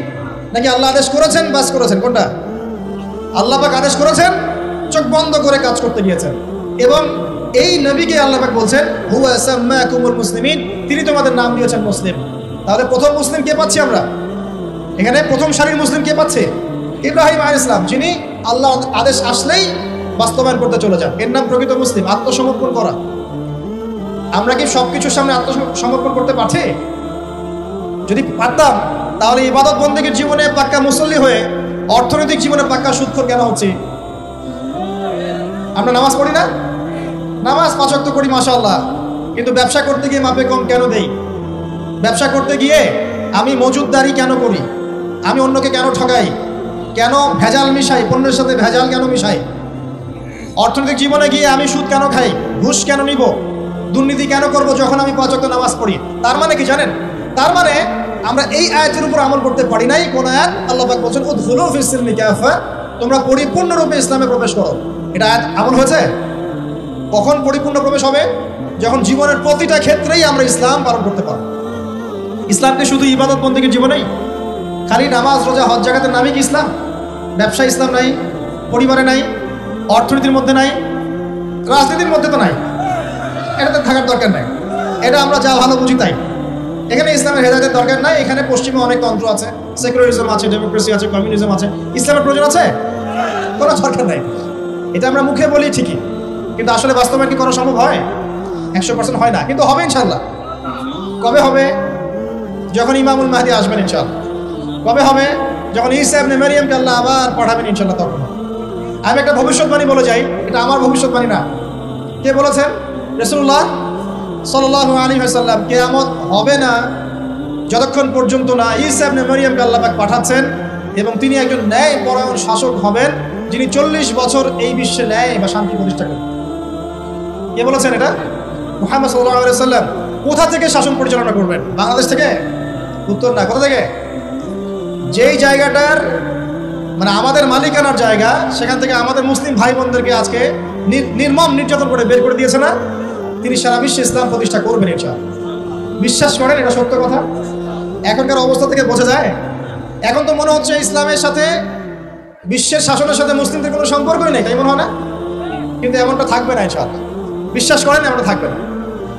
নাকি আল্লাহ আদেশ করেছেন বাস করেছেন? কোনটা? আল্লাহ পাক আদেশ করেছেন, চোখ বন্ধ করে কাজ করতে গিয়েছেন। এবং এই নবীকে আল্লাহ পাক বলছেন হুয়া সাম্মাকুমুল মুসলিমিন, তিনি তোমাদের নাম দিয়েছেন মুসলিম। তাহলে প্রথম মুসলিম কে পাচ্ছি আমরা এখানে? প্রথম সারির মুসলিম কে পাচ্ছে? ইব্রাহিম আলাইহিস সালাম, যিনি আল্লাহ আদেশ আসলেই বাস্তবায়ন করতে চলে যান। এর নাম প্রকৃত মুসলিম, আত্মসমর্পণ করা। আমরা কি সবকিছুর সামনে আত্মসমর্পণ করতে পারছি? যদি পারতাম তাহলে ইবাদত বন্দেগীর জীবনে পাক্কা মুসল্লি হয়ে অর্থনৈতিক জীবনে পাক্কা সুদখোর কেন হচ্ছে? আমরা নামাজ পড়ি না? নামাজ 5 ওয়াক্ত করি মাশাআল্লাহ, কিন্তু ব্যবসা করতে গিয়ে মাপে কম কেন দেই? ব্যবসা করতে গিয়ে আমি মজুদদারি কেন করি? আমি অন্যকে কেন ঠকাই? কেন ভেজাল মিশাই? পণ্যের সাথে ভেজাল কেন মিশাই? অর্থনৈতিক জীবনে গিয়ে আমি সুদ কেন খাই? ঘুষ কেন নিব? দুর্নীতি কেন করব যখন আমি 5 ওয়াক্ত নামাজ পড়ি? তার মানে কি জানেন? তার মানে আমরা এই আয়াতের উপর আমল করতে পারি নাই। কোন আয়াত? আল্লাহ পাক বলেন উদখুলু ফিস সিলমি কাফা, তোমরা পরিপূর্ণরূপে ইসলামে প্রবেশ করো। এটা আয়াত আমল হয়েছে? কখন পরিপূর্ণ প্রবেশ হবে? যখন জীবনের প্রতিটা ক্ষেত্রেই আমরা ইসলাম পালন করতে পারব। ইসলামকে শুধু ইবাদত বন্দেগীর জীবনেই, খালি নামাজ রোজা হজ জাকাতের নামই কি ইসলাম? ব্যবসা ইসলাম নাই, পরিবারে নাই, অর্থনীতির মধ্যে নাই, রাজনীতির মধ্যে তো নাই, এটাতে থাকার দরকার নাই। এটা আমরা যা ভালো বুঝি তাই। এখানে ইসলামের হেদায়েতের দরকার নাই। এখানে পশ্চিমে অনেক তন্ত্র আছে, সেকুলারিজম আছে, ডেমোক্রেসি আছে, কমিউনিজম আছে। ইসলামের প্রয়োজন আছে? কোনো দরকার নাই। এটা আমরা মুখে বলি ঠিকই, কিন্তু আসলে বাস্তবায়ন কি করা সম্ভব হয়? 100% হয় না, কিন্তু হবে ইনশাআল্লাহ। কবে হবে? যখন ইমামুল মাহদি আসবেন ইনশাআল্লাহ। কবে হবে? যখন ঈসা ইবনে মারইয়ামকে আল্লাহ আবার পাঠাবেন ইনশাআল্লাহ, তখন। আমি একটা ভবিষ্যৎবাণী বলে যাই, এটা আমার ভবিষ্যৎবাণী না। কে বলেছেন? রাসূলুল্লাহ সাল্লাল্লাহু আলাইহি ওয়াসাল্লাম। কিয়ামত হবে না যতক্ষণ পর্যন্ত না ঈসা ইবনে মারইয়ামকে আল্লাহ পাক পাঠাচ্ছেন এবং তিনি একজন ন্যায়পরায়ণ শাসক হবেন, যিনি 40 বছর এই বিশ্বে ন্যায় বা শান্তি প্রতিষ্ঠা করবেন। কে বলেছেন এটা? মুহাম্মদ সাল্লাল্লাহু আলাইহি ওয়াসাল্লাম। কোথা থেকে শাসন পরিচালনা করবেন? বাংলাদেশ থেকে? উত্তর না। কোথা থেকে? যেই জায়গাটার মানে আমাদের মালিকানার জায়গা, সেখান থেকে আমাদের মুসলিম ভাই বোনদেরকে আজকে নির্মম নির্যাতন করে বের করে দিয়েছে না, তিনি সারা বিশ্বে ইসলাম প্রতিষ্ঠা করবেন ইনশাআল্লাহ। বিশ্বাস করেন? এটা সত্য কথা। এখনকার অবস্থা থেকে বোঝা যায়। এখন তো মনে হচ্ছে ইসলামের সাথে বিশ্বের শাসনের সাথে মুসলিমদের কোনো সম্পর্কই নেই, তাই মনে হয় না? কিন্তু এমনটা থাকবে না ইনশাআল্লাহ, বিশ্বাস করেন, এমনটা থাকবে না।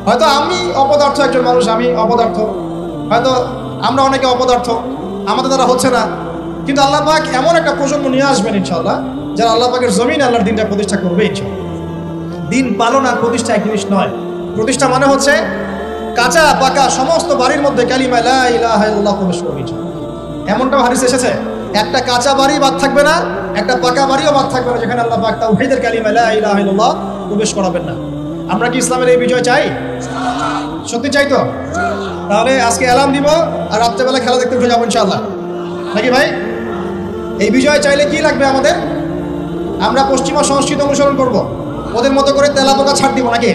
হয়তো আমি অপদার্থ একজন মানুষ, আমি অপদার্থ, হয়তো আমরা অনেকে অপদার্থ, আমাদের দ্বারা হচ্ছে না, কিন্তু আল্লাহ পাক এমন একটা প্রজন্ম নিয়ে আসবেন ইনশাআল্লাহ, যারা আল্লাহ পাকের জমিনে আল্লাহর দিনটা প্রতিষ্ঠা করবে ইনশাআল্লাহ। দিন পালন আর প্রতিষ্ঠা এক জিনিস নয়। প্রতিষ্ঠা মানে হচ্ছে কাঁচা পাকা সমস্ত বাড়ির মধ্যে কালিমা লা ইলাহা ইল্লাল্লাহ প্রবেশ করবে। এমনটাও হাদিস এসেছে, একটা কাঁচা বাড়ি বাদ থাকবে না, একটা পাকা বাড়িও বাদ থাকবে না যেখানে আল্লাহ পাক তাওহীদের কালিমা লা ইলাহা ইল্লাল্লাহ প্রবেশ করাবেন না। আমরা কি ইসলামের এই বিজয় চাই? সত্যি চাই তো? তাহলে আজকে অ্যালার্ম দিব আর রাত্রেবেলা খেলা দেখতে উঠে যাবো ইনশাআল্লাহ, নাকি ভাই? এই বিজয় চাইলে কি লাগবে আমাদের? আমরা পশ্চিমা সংস্কৃতি অনুসরণ করব, ওদের মতো করে তেলাপোকা ছাড় দিব নাকি?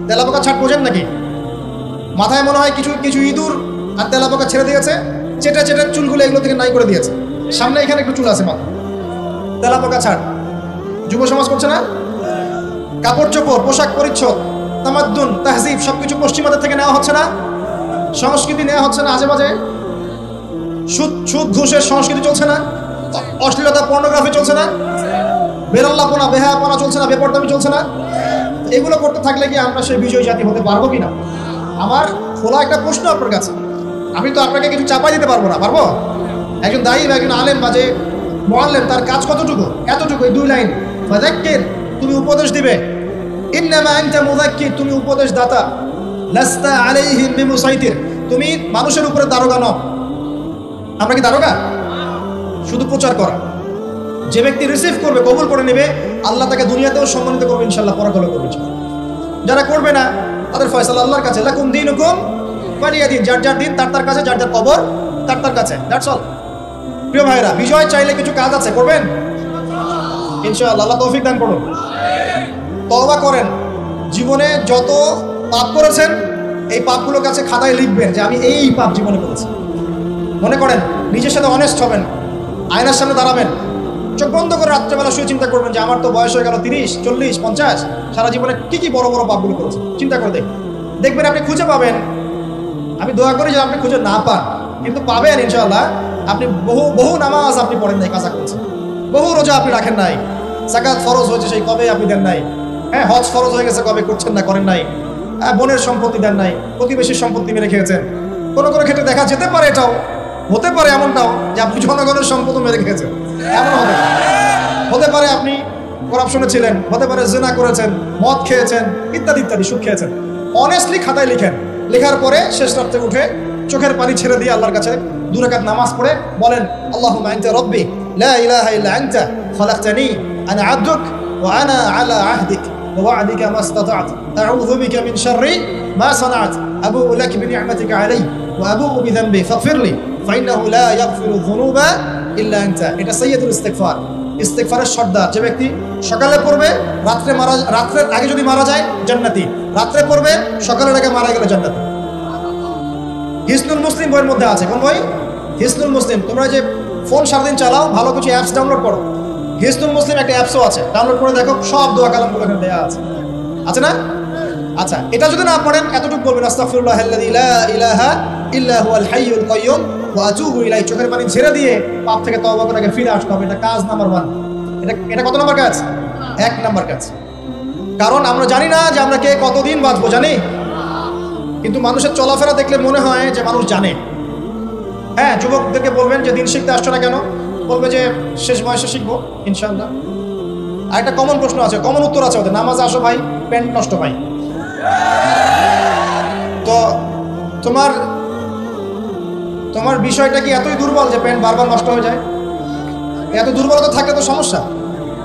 তেলাপোকা ছাড় বোঝেন নাকি? মাথায় মনে হয় কিছু কিছু ইঁদুর আর তেলাপোকা ছেড়ে দিয়েছে, চেটে চেটে চুলগুলো এগুলো থেকে নাই করে দিয়েছে, সামনে এখানে একটু চুল আছে মাথা। তেলাপোকা ছাড় যুব সমাজ করছে না? কাপড় চোপড়, পোশাক পরিচ্ছদ, তামাদ্দুন, তাহজিব সবকিছু পশ্চিমাদের থেকে নেওয়া হচ্ছে না? সংস্কৃতি নেওয়া হচ্ছে না? আজে বাজে সুদ ঘুষের সংস্কৃতি চলছে না? অশ্লীলতা পর্নোগ্রাফি চলছে না? বেরল্লাপনা বেহায়াপনা চলছে না? বেপরদামি চলছে না? এগুলো করতে থাকলে কি আমরা সেই বিজয়ী জাতি হতে পারবো কিনা? আমার খোলা একটা প্রশ্ন আপনার কাছে, আমি তো আপনাকে কিছু চাপাই দিতে পারবো না, পারবো? একজন দায়ী বা একজন আলেম বা যে মুআল্লিম, তার কাজ কতটুকু? এতটুকু, এই 2 লাইন, ফাযাক্কির, তুমি উপদেশ দিবে, ইন্নামা আনতা মুযাক্কির, তুমি উপদেশ দাতা, লাস্তা আলাইহিম বিমুসাইতির, তুমি মানুষের উপরে দারোগা নও। আমরা কি দারোগা? শুধু প্রচার করা। যে ব্যক্তি রিসিভ করবে, কবুল করে নেবে, আল্লাহ তাকে দুনিয়াতেও সম্মানিত করবে ইনশাআল্লাহ, পরকালেও করবে। যারা করবে না তাদের ফয়সালা আল্লাহর কাছে, লাকুম দীনুকুম ওয়ালিয়া দীন, যার যার দিন তার তার কাছে, যার যার কবর তার তার কাছে, দ্যাটস অল। প্রিয় ভাইরা, বিজয় চাইলে কিছু কাজ আছে, করবেন ইনশাআল্লাহ। আল্লাহ তৌফিক দান করুন। তওবা করেন, জীবনে যত পাপ করেছেন এই পাপগুলোর কাছে খাতায় লিখবেন যে আমি এই পাপ জীবনে করেছি। মনে করেন, নিজের সাথে অনেস্ট হবেন, আয়নার সামনে দাঁড়াবেন, চোখ বন্ধ করে রাত্রেবেলা শুয়ে চিন্তা করবেন যে আমার তো বয়স হয়ে গেল 30, 40, 50, সারা জীবনে কি কি বড় বড় পাপগুলো করেছে চিন্তা করে দেখবেন আপনি খুঁজে পাবেন। আমি দোয়া করি যে আপনি খুঁজে না পান, কিন্তু পাবেন ইনশাআল্লাহ। আপনি বহু নামাজ আপনি পড়েন নাই, কাজা করেছেন, বহু রোজা আপনি রাখেন নাই, যাকাত ফরজ হয়েছে সেই কবে আপনি দেন নাই, হ্যাঁ হজ ফরজ হয়ে গেছে কবে করছেন না, করেন নাই, বোনের সম্পত্তি দেন নাই, প্রতিবেশীর সম্পত্তি মেরে খেয়েছেন। কোনো কোনো ক্ষেত্রে দেখা যেতে পারে, এটাও হতে পারে এমনটাও যে আপনি জনগণের সম্পদ মেরে খেয়েছেন, এমন হতে পারে আপনি করাপশনে ছিলেন, হতে পারে জিনা করেছেন, মদ খেয়েছেন, ইত্যাদি ইত্যাদি, সুদ খেয়েছেন। অনেস্টলি খাতায় লিখেন, লেখার পরে শেষ রাত্রে উঠে চোখের পানি ছেড়ে দিয়ে আল্লাহর কাছে 2 রাকাত নামাজ পড়ে বলেন, আল্লাহুম্মা আনতা রাব্বি লা ইলাহা ইল্লা আনতা খালাকতানি আনা আবদুক ওয়া আনা আলা আহদিক ওয়া ওয়া'দিকা মাস্তাতা'তু আউযু বিকা মিন শাররি মা সানা'ত আবু'ু লাক বিনি'মাতিকা আলাইয়া ওয়া আবু'ু বিযানবি ফাগফিরলি ফাইন্নাহু লা ইয়াগফিরু যুনুবা ইল্লা আনতা। এটা সাইয়্যিদুল ইস্তিগফার, ইস্তিগফারের সর্দার। যে ব্যক্তি সকালে পড়বে, রাত্রের আগে যদি মারা যায় জান্নাতি, রাত্রে পড়বে সকালের আগে মারা গেলে জান্নাতি। হিসনুল মুসলিম বইয়ের মধ্যে আছে, কোন বই? হিসনুল মুসলিম। তোমরা যে ফোন সারাদিন চালাও, ভালো কিছু অ্যাপস ডাউনলোড করো, হিসনুল মুসলিম একটা অ্যাপসও আছে, ডাউনলোড করে দেখো, সব দোয়া কালামগুলো এখানে দেয়া আছে না? আচ্ছা, এটা যদি না পড়েন এতটুকু বলবেন, আস্তাগফিরুল্লাহাল্লাযী লা ইলাহা ইল্লা হুয়াল হাইয়ুল কাইয়্যুম ওয়া আতুবু ইলাইহি। চোখের পানি ছেড়ে দিয়ে পাপ থেকে তওবা করে ফিরে আসতে হবে। এটা কাজ নাম্বার 1। এটা কত নাম্বার কাজ? 1 নাম্বার কাজ। কারণ আমরা জানি না যে আমরা কে কতদিন বাঁচবো, জানি, কিন্তু মানুষের চলাফেরা দেখলে মনে হয় যে মানুষ জানে। হ্যাঁ, যুবকদেরকে বলবেন যে দিন শিখতে আসছো না কেন, বলবে যে শেষ বয়সে শিখবো ইনশাআল্লাহ। আর একটা কমন প্রশ্ন আছে, কমন উত্তর আছে ওদের, নামাজে আসো ভাই, প্যান্ট নষ্ট ভাই। তো তোমার বিষয়টা কি এতই দুর্বল যে প্যান্ট বারবার নষ্ট হয়ে যায়? এত দুর্বলতা থাকলে তো সমস্যা,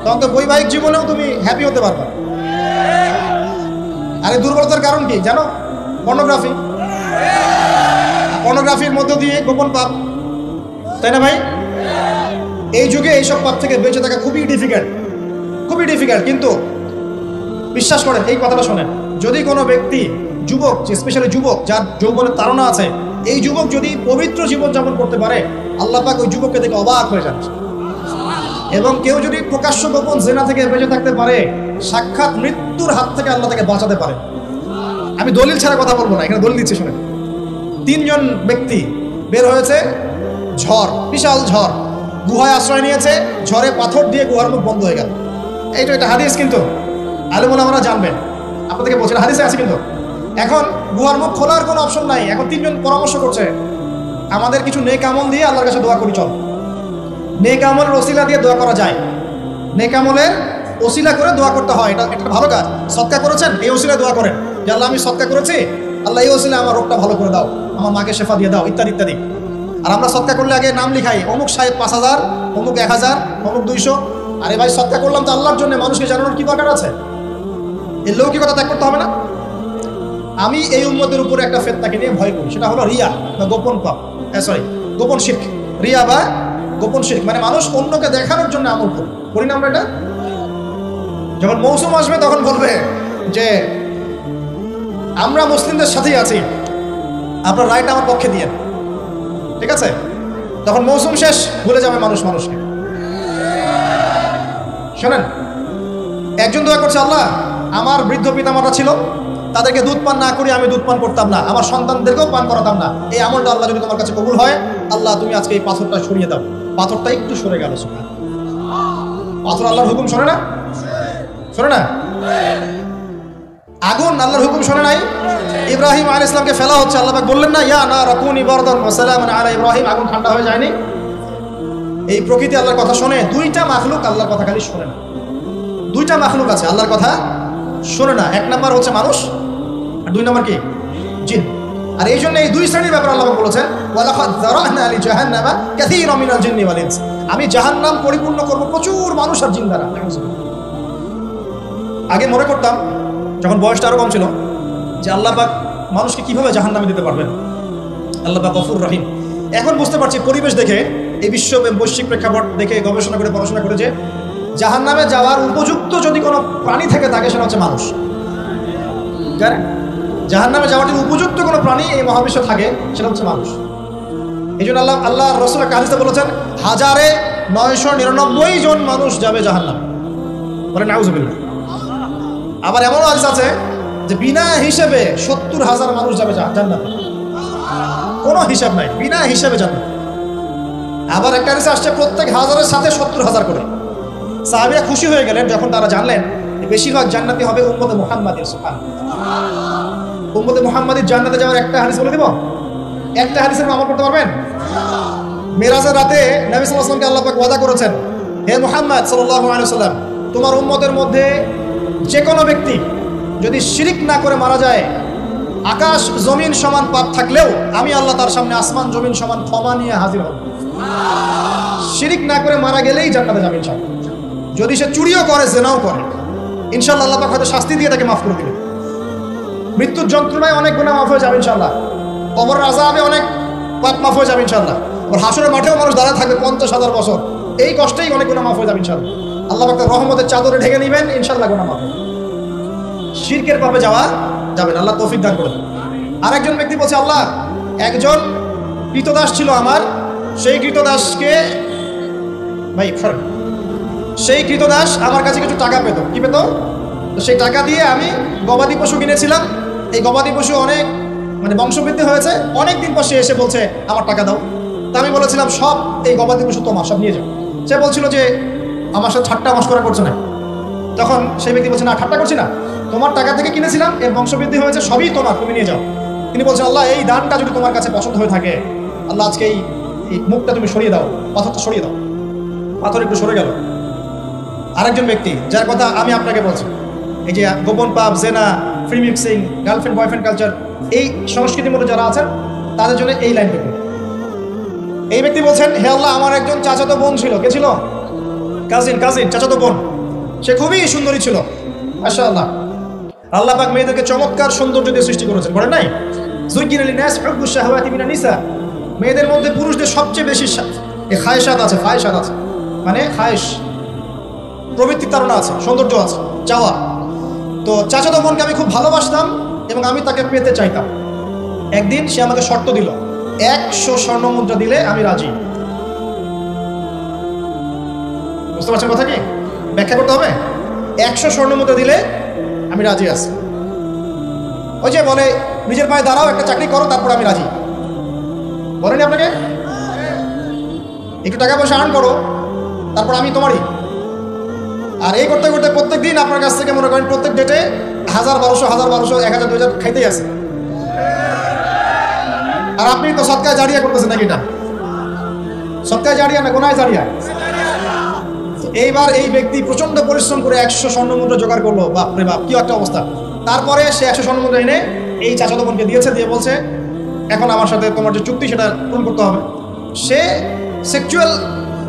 তখন তো বৈবাহিক জীবনেও তুমি হ্যাপি হতে পারবে। আর এই দুর্বলতার কারণ কি জানো? পর্নোগ্রাফি। পর্নোগ্রাফির মধ্য দিয়ে গোপন পাপ, তাই না ভাই? এই যুগে এইসব পাপ থেকে বেঁচে থাকা খুবই ডিফিকাল্ট, খুবই ডিফিকাল্ট। কিন্তু বিশ্বাস করেন, এই কথাটা শোনেন, যদি কোনো ব্যক্তি, যুবক, স্পেশালি যুবক যার যৌবনের তাড়না আছে, এই যুবক যদি পবিত্র জীবন যাপন করতে পারে, আল্লাহ পাক ওই যুবককে দেখে অবাক হয়ে যান। এবং কেউ যদি প্রকাশ্য গোপন জিনা থেকে বেঁচে থাকতে পারে, সাক্ষাৎ মৃত্যুর হাত থেকে আল্লাহ তাকে বাঁচাতে পারে। আমি দলিল ছাড়া কথা বলবো না, এখানে দলিল দিচ্ছি শুনেন। 3 জন ব্যক্তি বের হয়েছে ঝড়, বিশাল ঝড়, গুহায় আশ্রয় নিয়েছে, ঝড়ে পাথর দিয়ে গুহার মুখ বন্ধ হয়ে গেল। এটা হাদিস, কিন্তু আলেম ওলামারা জানবেন, আপনাদেরকে বলছেন হাদিসে আছে কিন্তু। এখন গুহার মুখ খোলার কোনো অপশন নাই। এখন তিনজন পরামর্শ করছে, আমাদের কিছু নেক আমল দিয়ে আল্লাহর কাছে দোয়া করি, চল। নেক আমলের ওসিলা দিয়ে দোয়া করা যায়, নেক আমলের ওসিলা করে দোয়া করতে হয়, এটা একটা ভালো কাজ। সদকা করেছেন, এই ওসিলা দোয়া করেন যে আল্লাহ আমি সদকা করেছি, আল্লাহ এই ওসিলা আমার রোগটা ভালো করে দাও, আমার মাকে শেফা দিয়ে দাও, ইত্যাদি ইত্যাদি। আর আমরা সদকা করলে আগে নাম লিখাই, অমুক সাহেব 5000, অমুক 1000, অমুক 200। আরে ভাই, সদকা করলাম তো আল্লাহর জন্য, মানুষকে জানানোর কি দরকার আছে? এই লৌকিকতা ত্যাগ করতে হবে না? আমি এই উম্মতের উপরে একটা ফিতনাকে নিয়ে ভয় করি, সেটা হলো রিয়া বা গোপন পাপ, গোপন শিরক। রিয়া বা গোপন শিরক মানে মানুষ অন্যকে দেখানোর জন্য আমল করি না আমরা। এটা যখন মৌসুম আসবে তখন বলবে যে আমরা মুসলিমদের সাথেই আছি, আপনার রাইট আমার পক্ষে দিয়ে, ঠিক আছে? তখন মৌসুম শেষ, ভুলে যাবে মানুষ মানুষকে। শোনেন, একজন দোয়া করছে, আল্লাহ আমার বৃদ্ধ পিতামাতা ছিল, তাদেরকে দুধ পান না করি আমি দুধ পান করতাম না, আমার সন্তানদেরকেও পান করাতাম না। এই আমলটা আল্লাহ যদি তোমার কাছে কবুল হয়, আল্লাহ তুমি আজকে এই পাথরটা সরিয়ে দাও। পাথরটা একটু সরে গেল। পাথর আল্লাহর হুকুম শোনে না? শোনে না? আগুন আল্লাহর হুকুম শোনে নাই? ইব্রাহিম আলাইহিস সালামকে ফেলা হচ্ছে, আল্লাহ পাক বললেন না, ইয়া নার কুনি বারদান ওয়া সালামান আলা ইব্রাহিম, আগুন ঠান্ডা হয়ে যায়নি? এই প্রকৃতি আল্লাহর কথা শোনে। দুইটা মাখলুক আল্লাহর কথা খালি শোনে না। দুইটা মাখলুক আছে আল্লাহর কথা শোনে না। এক নাম্বার হচ্ছে মানুষ, আর দুই নাম্বার কি? জিন। আর এই জন্য এই দুই শ্রেণীর ব্যাপারে আল্লাহ বলেছেন, ওয়ালাকাদ যারানা লি জাহান্নামা কাসীরাম মিনাল জিন্নি ওয়াল ইনস, আমি জাহান্নাম পরিপূর্ণ করব প্রচুর মানুষ আর জিন দ্বারা। আগে মনে করতাম যখন বয়সটা আরো কম ছিল যে আল্লাহ পাক মানুষকে কিভাবে জাহান্নামে দিতে পারবেন, আল্লাহ পাক গফুর রহিম। এখন বুঝতে পারছি পরিবেশ দেখে, এই বিশ্ব বৈশ্বিক প্রেক্ষাপট দেখে, গবেষণা করে পড়াশোনা করে, যে জাহান্নামে যাওয়ার উপযুক্ত যদি কোনো প্রাণী থেকে থাকে সেটা হচ্ছে মানুষ। জানেন, জাহান্নামে যাওয়ার যদি উপযুক্ত কোনো প্রাণী এই মহাবিশ্বে থাকে সেটা হচ্ছে মানুষ। এই জন্য আল্লাহ রাসূল হাদিসে বলেছেন 1999 জন মানুষ যাবে জাহান্নামে, বলে নাউজুবিল্লাহ। আবার এমনও হাদিস আছে যে বিনা হিসেবে 70,000 মানুষ যাবে জান্নাতে, কোনো হিসাব নাই, বিনা হিসেবে জান্নাতে। আবার একটা হাদিসে আসছে প্রত্যেক হাজারের সাথে 70,000 করে। সাহাবীরা খুশি হয়ে গেলেন যখন তারা জানলেন বেশিরভাগ জান্নাতি হবে উম্মতে মুহাম্মাদের। সুবহানাল্লাহ। উম্মতে মুহাম্মাদের জান্নাতে যাওয়ার একটা হাদিস বলে দিব, একটা হাদিসের আমল করতে পারবেন? মেরাজের রাতে নবী সাল্লাল্লাহু আলাইহি ওয়াসাল্লামকে আল্লাহ পাক ওয়াদা করেছেন, হে মুহাম্মদ সাল্লাল্লাহু আলাইহি ওয়াসাল্লাম, তোমার উম্মতের মধ্যে যে কোনো ব্যক্তি যদি শিরিক না করে মারা যায়, আকাশ জমিন সমান পাপ থাকলেও আমি আল্লাহ তার সামনে আসমান জমিন সমান ক্ষমা নিয়ে হাজির হব। শিরিক না করে মারা গেলেই জান্নাতে যাবে ইনশাআল্লাহ। যদি সে চুরিও করে, জিনাও করে, ইনশাআল্লাহ আল্লাহ পাক হয়তো শাস্তি দিয়ে তাকে মাফ করে দিবেন। মৃত্যুর যন্ত্রণায় অনেক গুনাহ মাফ হয়ে যাবে ইনশাআল্লাহ। কবরের আযাবে অনেক পাপ মাফ হয়ে যাবে ইনশাআল্লাহ। আর হাসরের মাঠেও মানুষ দাঁড়ায় থাকবে 50,000 বছর, এই কষ্টেই অনেক গুনাহ মাফ হয়ে যাবে ইনশাআল্লাহ। আল্লাহ পাক তার রহমতের চাদরে ঢেকে নেবেন, ইনশাআল্লাহ গুনাহ মাফ হবে। শিরকের পাপে যাওয়া যাবে না, আল্লাহ তৌফিক দান করুন। আরেকজন ব্যক্তি বলছে, আল্লাহ একজন কৃতদাস ছিল আমার, সেই কৃতদাসকে সেই কৃতদাস আমার কাছে কিছু টাকা পেত। কি পেত? তো সেই টাকা দিয়ে আমি গবাদি পশু কিনেছিলাম। এই গবাদি পশু অনেক বংশবৃদ্ধি হয়েছে, অনেক দিন পর সে এসে বলছে আমার টাকা দাও। তা আমি বলেছিলাম সব এই গবাদি পশু তোমার, সব নিয়ে যাও। সে বলছিল যে আমার সাথে ঠাট্টা মশকরা করছে না। তখন সেই ব্যক্তি বলছে, না ঠাট্টা করছি না, তোমার টাকা থেকে কিনেছিলাম, এর বংশবৃদ্ধি হয়েছে, সবই তোমার, তুমি নিয়ে যাও। তিনি বলছেন, আল্লাহ এই দানটা যদি তোমার কাছে পছন্দ হয়ে থাকে, আল্লাহ আজকে এই মুখটা তুমি সরিয়ে দাও, পাথরটা সরিয়ে দাও। পাথর একটু সরে গেল। আরেকজন ব্যক্তি যার কথা আমি আপনাকে বলছি, এই যে গোপন পাপ, জেনা, free mixing, girlfriend boyfriend culture, এই সংস্কৃতির মধ্যে যারা আছেন তাদের জন্য এই লাইনটুকু। এই ব্যক্তি বলছেন, হে আল্লাহ আমার একজন চাচাতো বোন ছিল। কে ছিল? কাজিন চাচাতো বোন। সে খুবই সুন্দরী ছিল, মাশাআল্লাহ। আল্লাহ পাক মেয়েদেরকে চমৎকার সৌন্দর্য দিয়ে সৃষ্টি করেছেন, বলেন নাই? যুগিনা লিনাস হুব্বুশ শাহাওয়াতি মিনান নিসা, মেয়েদের মধ্যে পুরুষদের সবচেয়ে বেশি খায়েশাত আছে, মানে খায়েশ, প্রবৃত্তি তাড়না আছে, সৌন্দর্য আছে, চাওয়া। তো চাচাতো বোনকে আমি খুব ভালোবাসতাম এবং আমি তাকে পেতে চাইতাম। একদিন সে আমাকে শর্ত দিল, 100 স্বর্ণ মুদ্রা দিলে আমি রাজি। বুঝতে পারছেন কথা কি? ব্যাখ্যা করতে হবে। 100 স্বর্ণ মুদ্রা দিলে আমি রাজি আছি। ওই যে বলে নিজের পায়ে দাঁড়াও, একটা চাকরি করো, তারপর আমি রাজি। বলেনি আপনাকে? একটু টাকা পয়সা আর্ন করো, তারপর আমি তোমারই। আর এই করতে করতে প্রত্যেক দিন আপনার কাছ থেকে মনে করেন প্রত্যেক ডেটে 1000-1200 1000-2000 খাইতেই আছে। আর আপনি তো সৎকায় জারিয়া করতেছেন নাকি? এটা সৎকায় জারিয়া না গুনায় জারিয়া? এইবার এই ব্যক্তি প্রচন্ড পরিশ্রম করে 100 স্বর্ণমুদ্রা জোগাড় করলো। বাপরে বাপ, কি একটা অবস্থা! তারপরে সে 100 স্বর্ণমুদ্রা এনে এই চাচাতো বোনকে দিয়েছে, দিয়ে বলছে এখন আমার সাথে তোমার যে চুক্তি সেটা পূরণ করতে হবে। সে সেক্সুয়াল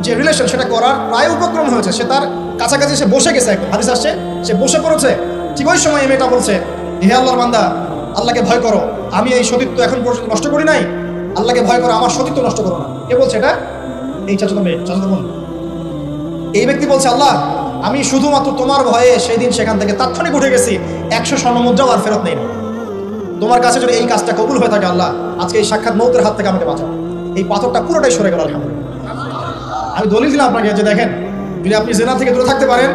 যে রিলেশন সেটা করার প্রায় উপক্রম হয়েছে, সে তার কাছাকাছি সে বসে গেছে। হাদিস আসছে সে বসে পড়েছে। ঠিক ওই সময় এই মেয়েটা বলছে, হে আল্লাহর বান্দা, আল্লাহকে ভয় করো, আমি এই সতীত্ব এখন পর্যন্ত নষ্ট করি নাই, আল্লাহকে ভয় করো, আমার সতীত্ব নষ্ট করো না। কে বলছে এটা? এই চাচাতো মেয়ে, চাচাতো বোন। এই ব্যক্তি বলছে, আল্লাহ আমি শুধুমাত্র তোমার ভয়ে সেই দিন সেখান থেকে তাৎক্ষণিক উঠে গেছি, 100 স্বর্ণমুদ্রাও আর ফেরত নেই। তোমার কাছে যদি এই কাজটা কবুল হয়ে থাকে আল্লাহ, আজকে এই সাক্ষাৎ মৌতের হাত থেকে আমাকে বাঁচাও। এই পাথরটা পুরোটাই সরে গেল আলহামদুলিল্লাহ। আমি দলিল দিলাম আপনাকে যে দেখেন, যদি আপনি জিনা থেকে দূরে থাকতে পারেন,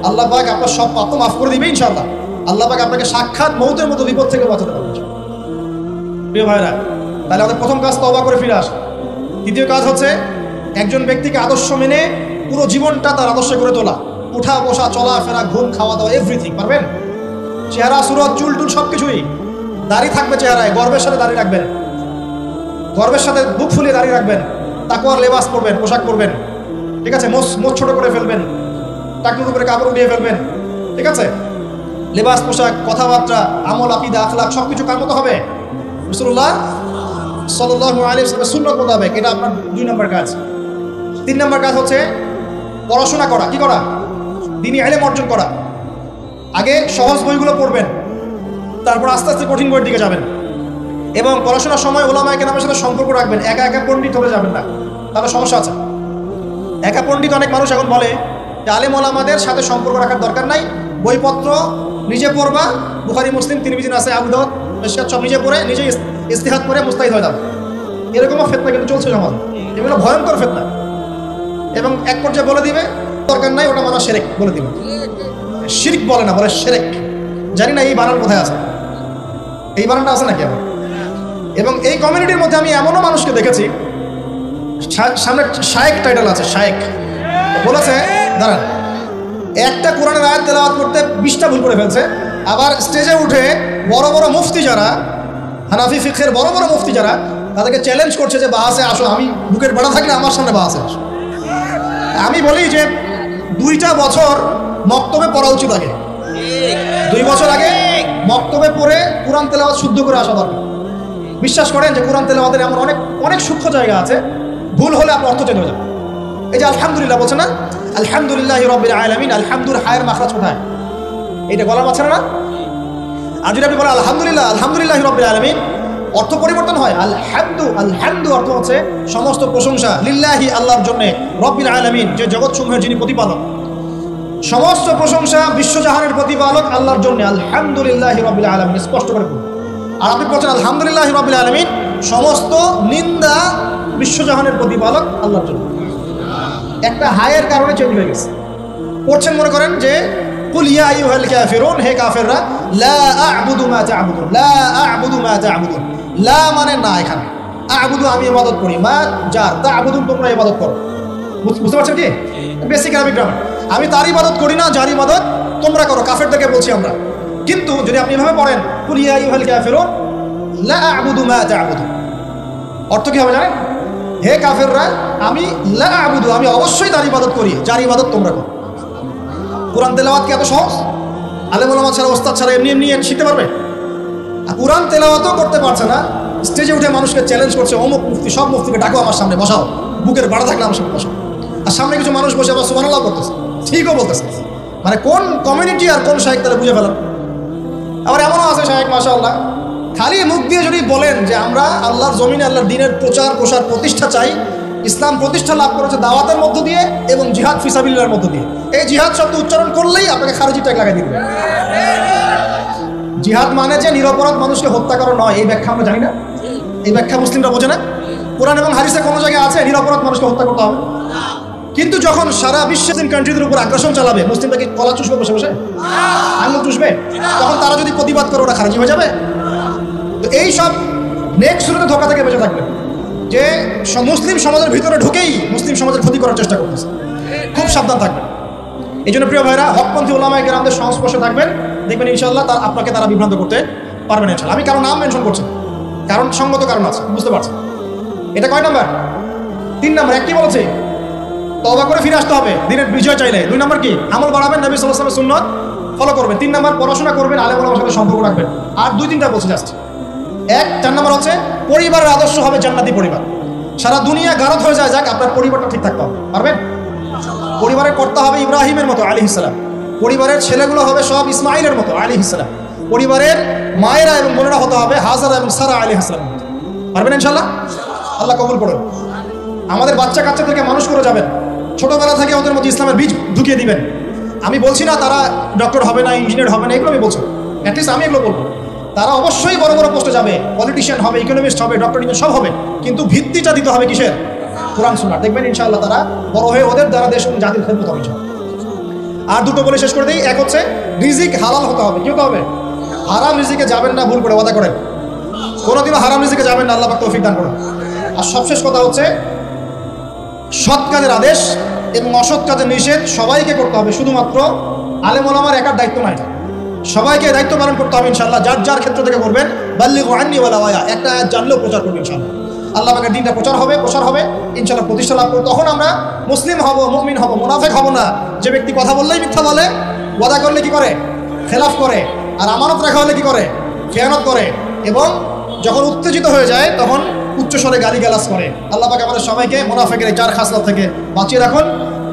আল্লাহ পাক আপনার সব পাপ মাফ করে দিবে ইনশাআল্লাহ। আল্লাহ পাক আপনাকে সাক্ষাৎ মৌতের মতো বিপদ থেকে বাঁচাতে পারবেন। প্রিয় ভাইরা, তাহলে আমাদের প্রথম কাজ তওবা করে ফিরে আসা। দ্বিতীয় কাজ হচ্ছে একজন ব্যক্তিকে আদর্শ মেনে পুরো জীবনটা তার আদর্শে করে তোলা। উঠা বসা, চলাফেরা, ঘুম, খাওয়া দাওয়া, এভরিথিং পারবেন। চেহারা, সুরত, চুল টুল সবকিছুই। দাড়ি থাকবে চেহারায়, গর্বের সাথে দাড়ি রাখবেন, গর্বের সাথে বুক ফুলিয়ে দাড়ি রাখবেন। তাকওয়ার লেবাস পরবেন, পোশাক পরবেন, ঠিক আছে। মোচ ছোট করে ফেলবেন, টাকনুর উপরে কাপড় উঠিয়ে ফেলবেন, ঠিক আছে। লেবাস, পোশাক, কথাবার্তা, আমল, আকীদা, আখলাক সবকিছু কার মতো হবে? রাসূলুল্লাহ সাল্লাল্লাহু আলাইহি ওয়াসাল্লামের সুন্নাত মোতাবেক। এটা আপনার 2 নম্বর কাজ। 3 নম্বর কাজ হচ্ছে পড়াশোনা করা। কি করা? দ্বীনি ইলম অর্জন করা। আগে সহজ বইগুলো পড়বেন, তারপর আস্তে আস্তে কঠিন বইয়ের দিকে যাবেন। এবং পড়াশোনার সময় ওলামায়ে কেরামের সাথে সম্পর্ক রাখবেন। একা একা পণ্ডিত হয়ে যাবেন না, তাহলে সমস্যা আছে। একা পণ্ডিত অনেক মানুষ এখন বলে যে আলেম ওলামাদের সাথে সম্পর্ক রাখার দরকার নাই, বইপত্র নিজে পড়বা, বুখারী, মুসলিম, তিরমিজি, নাসাই, আবু দাউদ, মিশকাত সব নিজে পড়ে নিজে ইস্তিহাদ করে মুস্তাহিদ হয়ে যাবে। এরকমও ফিতনা কিন্তু চলছে সমাজে। এগুলো ভয়ঙ্কর ফিতনা। এবং এক পর্যায়ে বলে দিবে দরকার নাই, ওটা মানা শিরক বলে দিবে। শিরক বলে না, বলে শিরক। জানি না এই বানান কোথায় আছে, এই বানানটা আছে নাকি আমার? এবং এই কমিউনিটির মধ্যে আমি এমনও মানুষকে দেখেছি, সামনে শায়েক টাইটেল আছে, শায়েক বলেছে দাঁড়ান, একটা কোরআনের আয়াত তেলাওয়াত করতে 20টা ভুল করে ফেলছে। আবার স্টেজে উঠে বড় বড় মুফতি যারা, হানাফি ফিকহের বড় বড় মুফতি যারা, তাদেরকে চ্যালেঞ্জ করছে যে বাহাসে আসো, আমি বুকের বাড়া থাকলে আমার সামনে বাহাসে আসো। আমি বলি যে 2টা বছর মক্তবে পড়া উচিত। আগে 2 বছর আগে মক্তবে পড়ে কোরআন তেলাওয়াত শুদ্ধ করে আসা দরকার। বিশ্বাস করেন যে কোরআন তেলাওয়াতের এমন অনেক অনেক সূক্ষ্ম জায়গা আছে, ভুল হলে আপনি অর্থ চেঞ্জ হয়ে যাবে। এই যে আলহামদুলিল্লাহ বলছে না, আলহামদুলিল্লাহি রাব্বিল আলামিন, আলহামদুর হায়ের মাখরাজ কোথায়? এইটা গলার মাঝখানে না? আর যদি আপনি বলেন আলহামদুলিল্লাহ, আলহামদুলিল্লাহি রাব্বিল আলামিন, অর্থ পরিবর্তন হয়। আলহামদু, আলহামদু অর্থ হচ্ছে সমস্ত প্রশংসা লিল্লাহি, আল্লাহর জন্য, রব্বিল আলামিন যে জগৎসমূহের যিনি প্রতিপালক, সমস্ত প্রশংসা বিশ্বজাহানের প্রতিপালক আল্লাহর জন্য, আলহামদুলিল্লাহি রাব্বিল আলামিন স্পষ্ট করে বলুন। আর আপনি বলছেন আলহামদুলিল্লাহি রাব্বিল আলামিন, সমস্ত নিন্দা বিশ্বজাহানের প্রতিপালক আল্লাহর জন্য। একটা হায়ের কারণে চেঞ্জ হয়ে গেছে। পড়ছেন মনে করেন যে কুল ইয়া আইয়ুহাল কাফিরুন, হে কাফেররা, লা আ'বুদু মা তা'বুদুন, লা আ'বুদু মা তা'বুদুন। লা মানে না, এখানে আ'বুদু আমি ইবাদত করি, মা যার, তা'বুদুন তোমরা ইবাদত করো। বুঝতে পারছেন কি? Basic Arabic grammar. আমি তার ইবাদত করি না, যার ইবাদত তোমরা করো। কাফেরদেরকে বলছি আমরা। কিন্তু যদি আপনি এভাবে পড়েন কুল ইয়া আইয়ুহাল কাফিরুন লা আ'বুদু মা তা'বুদুন, অর্থ কি হবে জানেন? হে কাফেররা, আমি লা আ'বুদু, আমি অবশ্যই তার ইবাদত করি, যার ইবাদত তোমরা করো। কোরআন তেলাওয়াত কি এত সহজ? আলেম ওলামা ছাড়া, ওস্তাদ ছাড়া এমনি এমনি শিখতে পারবে? কোরআন তেলাওয়াতও করতে পারছে না, স্টেজে উঠে মানুষকে চ্যালেঞ্জ করছে, অমুক মুফতি, সব মুফতিকে ডাকো আমার সামনে বসাও, বুকের বাড়া থাকলে আমার সামনে বসাও। আর সামনে কিছু মানুষ বসে আবার সুবহানাল্লাহ করতেছে, ঠিকও বলতেছে। মানে কোন কমিউনিটি আর কোন শায়েখ তারা বুঝে ফেলাম। আবার এমনও আছে শায়েখ মাশাআল্লাহ, খালি মুখ দিয়ে যদি বলেন যে আমরা আল্লাহর জমিনে আল্লাহর দ্বীনের প্রচার প্রসার প্রতিষ্ঠা চাই, ইসলাম প্রতিষ্ঠা লাভ করেছে দাওয়াতের মধ্য দিয়ে এবং জিহাদ ফিসাবিল্লাহর মধ্য দিয়ে, এই জিহাদ শব্দ উচ্চারণ করলেই আপনাকে খারিজি ট্যাগ লাগাই দিবে। জিহাদ মানে যে নিরপরাধ মানুষকে হত্যা করা নয়, এই ব্যাখ্যা আমরা জানি না, এই ব্যাখ্যা মুসলিমরা বোঝে না। কোরআন এবং হাদিসে কোনো জায়গায় আছে নিরপরাধ মানুষকে হত্যা করতে হবে? কিন্তু যখন সারা বিশ্বের কান্ট্রিদের উপর আগ্রাসন চালাবে, মুসলিমরা কি কলা চুষবে বসে বসে? আঙুল চুষবে? তখন তারা যদি প্রতিবাদ করে ওরা খারিজি হয়ে যাবে। তো এই সব নেক্সট শুরুতে ধোকা থেকে বেঁচে থাকবে। যে মুসলিম সমাজের ভিতরে ঢুকেই মুসলিম সমাজের ক্ষতি করার চেষ্টা করতেছে। খুব সাবধান থাকবেন। এই জন্য প্রিয় ভাইরা, হকপন্থী ওলামায়ে কেরামদের সংস্পর্শে থাকবেন, দেখবেন ইনশাআল্লাহ আপনাকে তারা বিভ্রান্ত করতে পারবেন ইনশাআল্লাহ। আমি কারো নাম মেনশন করছি, কারণ সঙ্গত কারণ আছে, বুঝতে পারছেন। এটা কয় নাম্বার? 3 নাম্বার। এক কি বলছে? তওবা করে ফিরে আসতে হবে দিনের বিজয় চাইলে। 2 নাম্বার কি? আমল বাড়াবেন, নবী সাল্লাল্লাহু আলাইহি ওয়াসাল্লামের সুন্নাত ফলো করবেন। 3 নাম্বার পড়াশোনা করবেন, আলেম ওলামার সাথে সম্পর্ক রাখবেন। আর 2-3টা বলছে জাস্ট। 4 নাম্বার হচ্ছে পরিবারের আদর্শ হবে জান্নাতি পরিবার। সারা দুনিয়া গারদ হয়ে যায়, যাক আপনার পরিবারটা ঠিক থাকতে হবে। পারবেন? পরিবারের কর্তা হবে ইব্রাহিমের মতো আলাইহিস সালাম। পরিবারের ছেলেগুলো হবে সব ইসমাইলের মতো আলাইহিস সালাম। পরিবারের মায়েরা এবং বোনেরা হতে হবে হাজারা এবং সারা আলাইহিস সালাম। পারবেন ইনশাআল্লাহ? আল্লাহ কবুল করুন। আমাদের বাচ্চা কাচ্চাদেরকে মানুষ করে যাবেন, ছোটবেলা থেকে ওদের মধ্যে ইসলামের বীজ ঢুকিয়ে দিবেন। আমি বলছি না তারা ডক্টর হবে না, ইঞ্জিনিয়ার হবে না, এগুলো আমি বলছি। অ্যাটলিস্ট আমি এগুলো বলবো, তারা অবশ্যই বড় বড় পোস্টে যাবে, পলিটিশিয়ান হবে, ইকোনমিস্ট হবে, ডক্টর ইঞ্জিনিয়ার সব হবে, কিন্তু ভিত্তিটা দিতে হবে কিসের? কোরআন সুন্নাহ। দেখবেন ইনশাআল্লাহ তারা বড় হয়ে ওদের দ্বারা দেশ এবং জাতির খেদমত হবে। আর 2টো বলে শেষ করে দিই। এক হচ্ছে রিজিক হালাল হতে হবে। কি হতে হবে? হারাম রিজিকে যাবেন না, ভুল করে ওয়াদা করেন। কোনোদিনও হারাম রিজিকে যাবেন না, আল্লাহ পাক তৌফিক দান করুন। আর সবশেষ কথা হচ্ছে সৎ কাজের আদেশ এবং অসৎ কাজের নিষেধ সবাইকে করতে হবে, শুধুমাত্র আলেম ওলামার একার দায়িত্ব নয়, সবাইকে দায়িত্ব পালন করতে হবে ইনশাআল্লাহ। যার যার ক্ষেত্র থেকে করবেন, বাল্লিগু আন্নি ওয়ালাউ আয়া, একটা আয়াত জানলেও প্রচার করবেন ইনশাআল্লাহ। আল্লাহ পাকের দিনটা প্রচার হবে ইনশাআল্লাহ, প্রতিষ্ঠা লাভ করবে। তখন আমরা মুসলিম হব, মুমিন হব, মুনাফিক হব না। যে ব্যক্তি কথা বললেই মিথ্যা বলে, ওয়াদা করলে কি করে? খেলাফ করে। আর আমানত রাখা হলে কি করে? খেয়ানত করে। এবং যখন উত্তেজিত হয়ে যায় তখন উচ্চস্বরে গালিগালাজ করে। আল্লাহ পাক আমাদের সবাইকে মুনাফিকের এই 4 খাসলত থেকে বাঁচিয়ে রাখুন।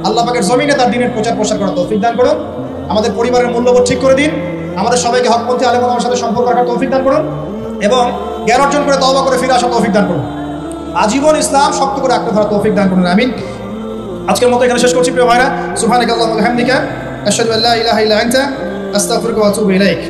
আল্লাহ পাকের জমিনে তার দ্বীনের প্রচার প্রসার করার তৌফিক দান করুন। আমাদের পরিবারের মূল্যবোধ ঠিক করে দিন। আমাদের সবাইকে হকপন্থী আলেম ওলামার সাথে সম্পর্ক রাখার তৌফিক দান করুন এবং জ্ঞান অর্জন করে তওবা করে ফিরে আসার তৌফিক দান করুন। আজীবন ইসলাম শক্ত করে আঁকড়ে ধরার তৌফিক দান করুন। আমিন। আজকের মতো এখানে শেষ করছি প্রিয় ভাইরা। সুবহানাকাল্লাহুম্মা ওয়া বিহামদিকা আশহাদু আল্লা ইলাহা ইল্লা আনতা আস্তাগফিরুকা ওয়া আতুবু ইলাইক।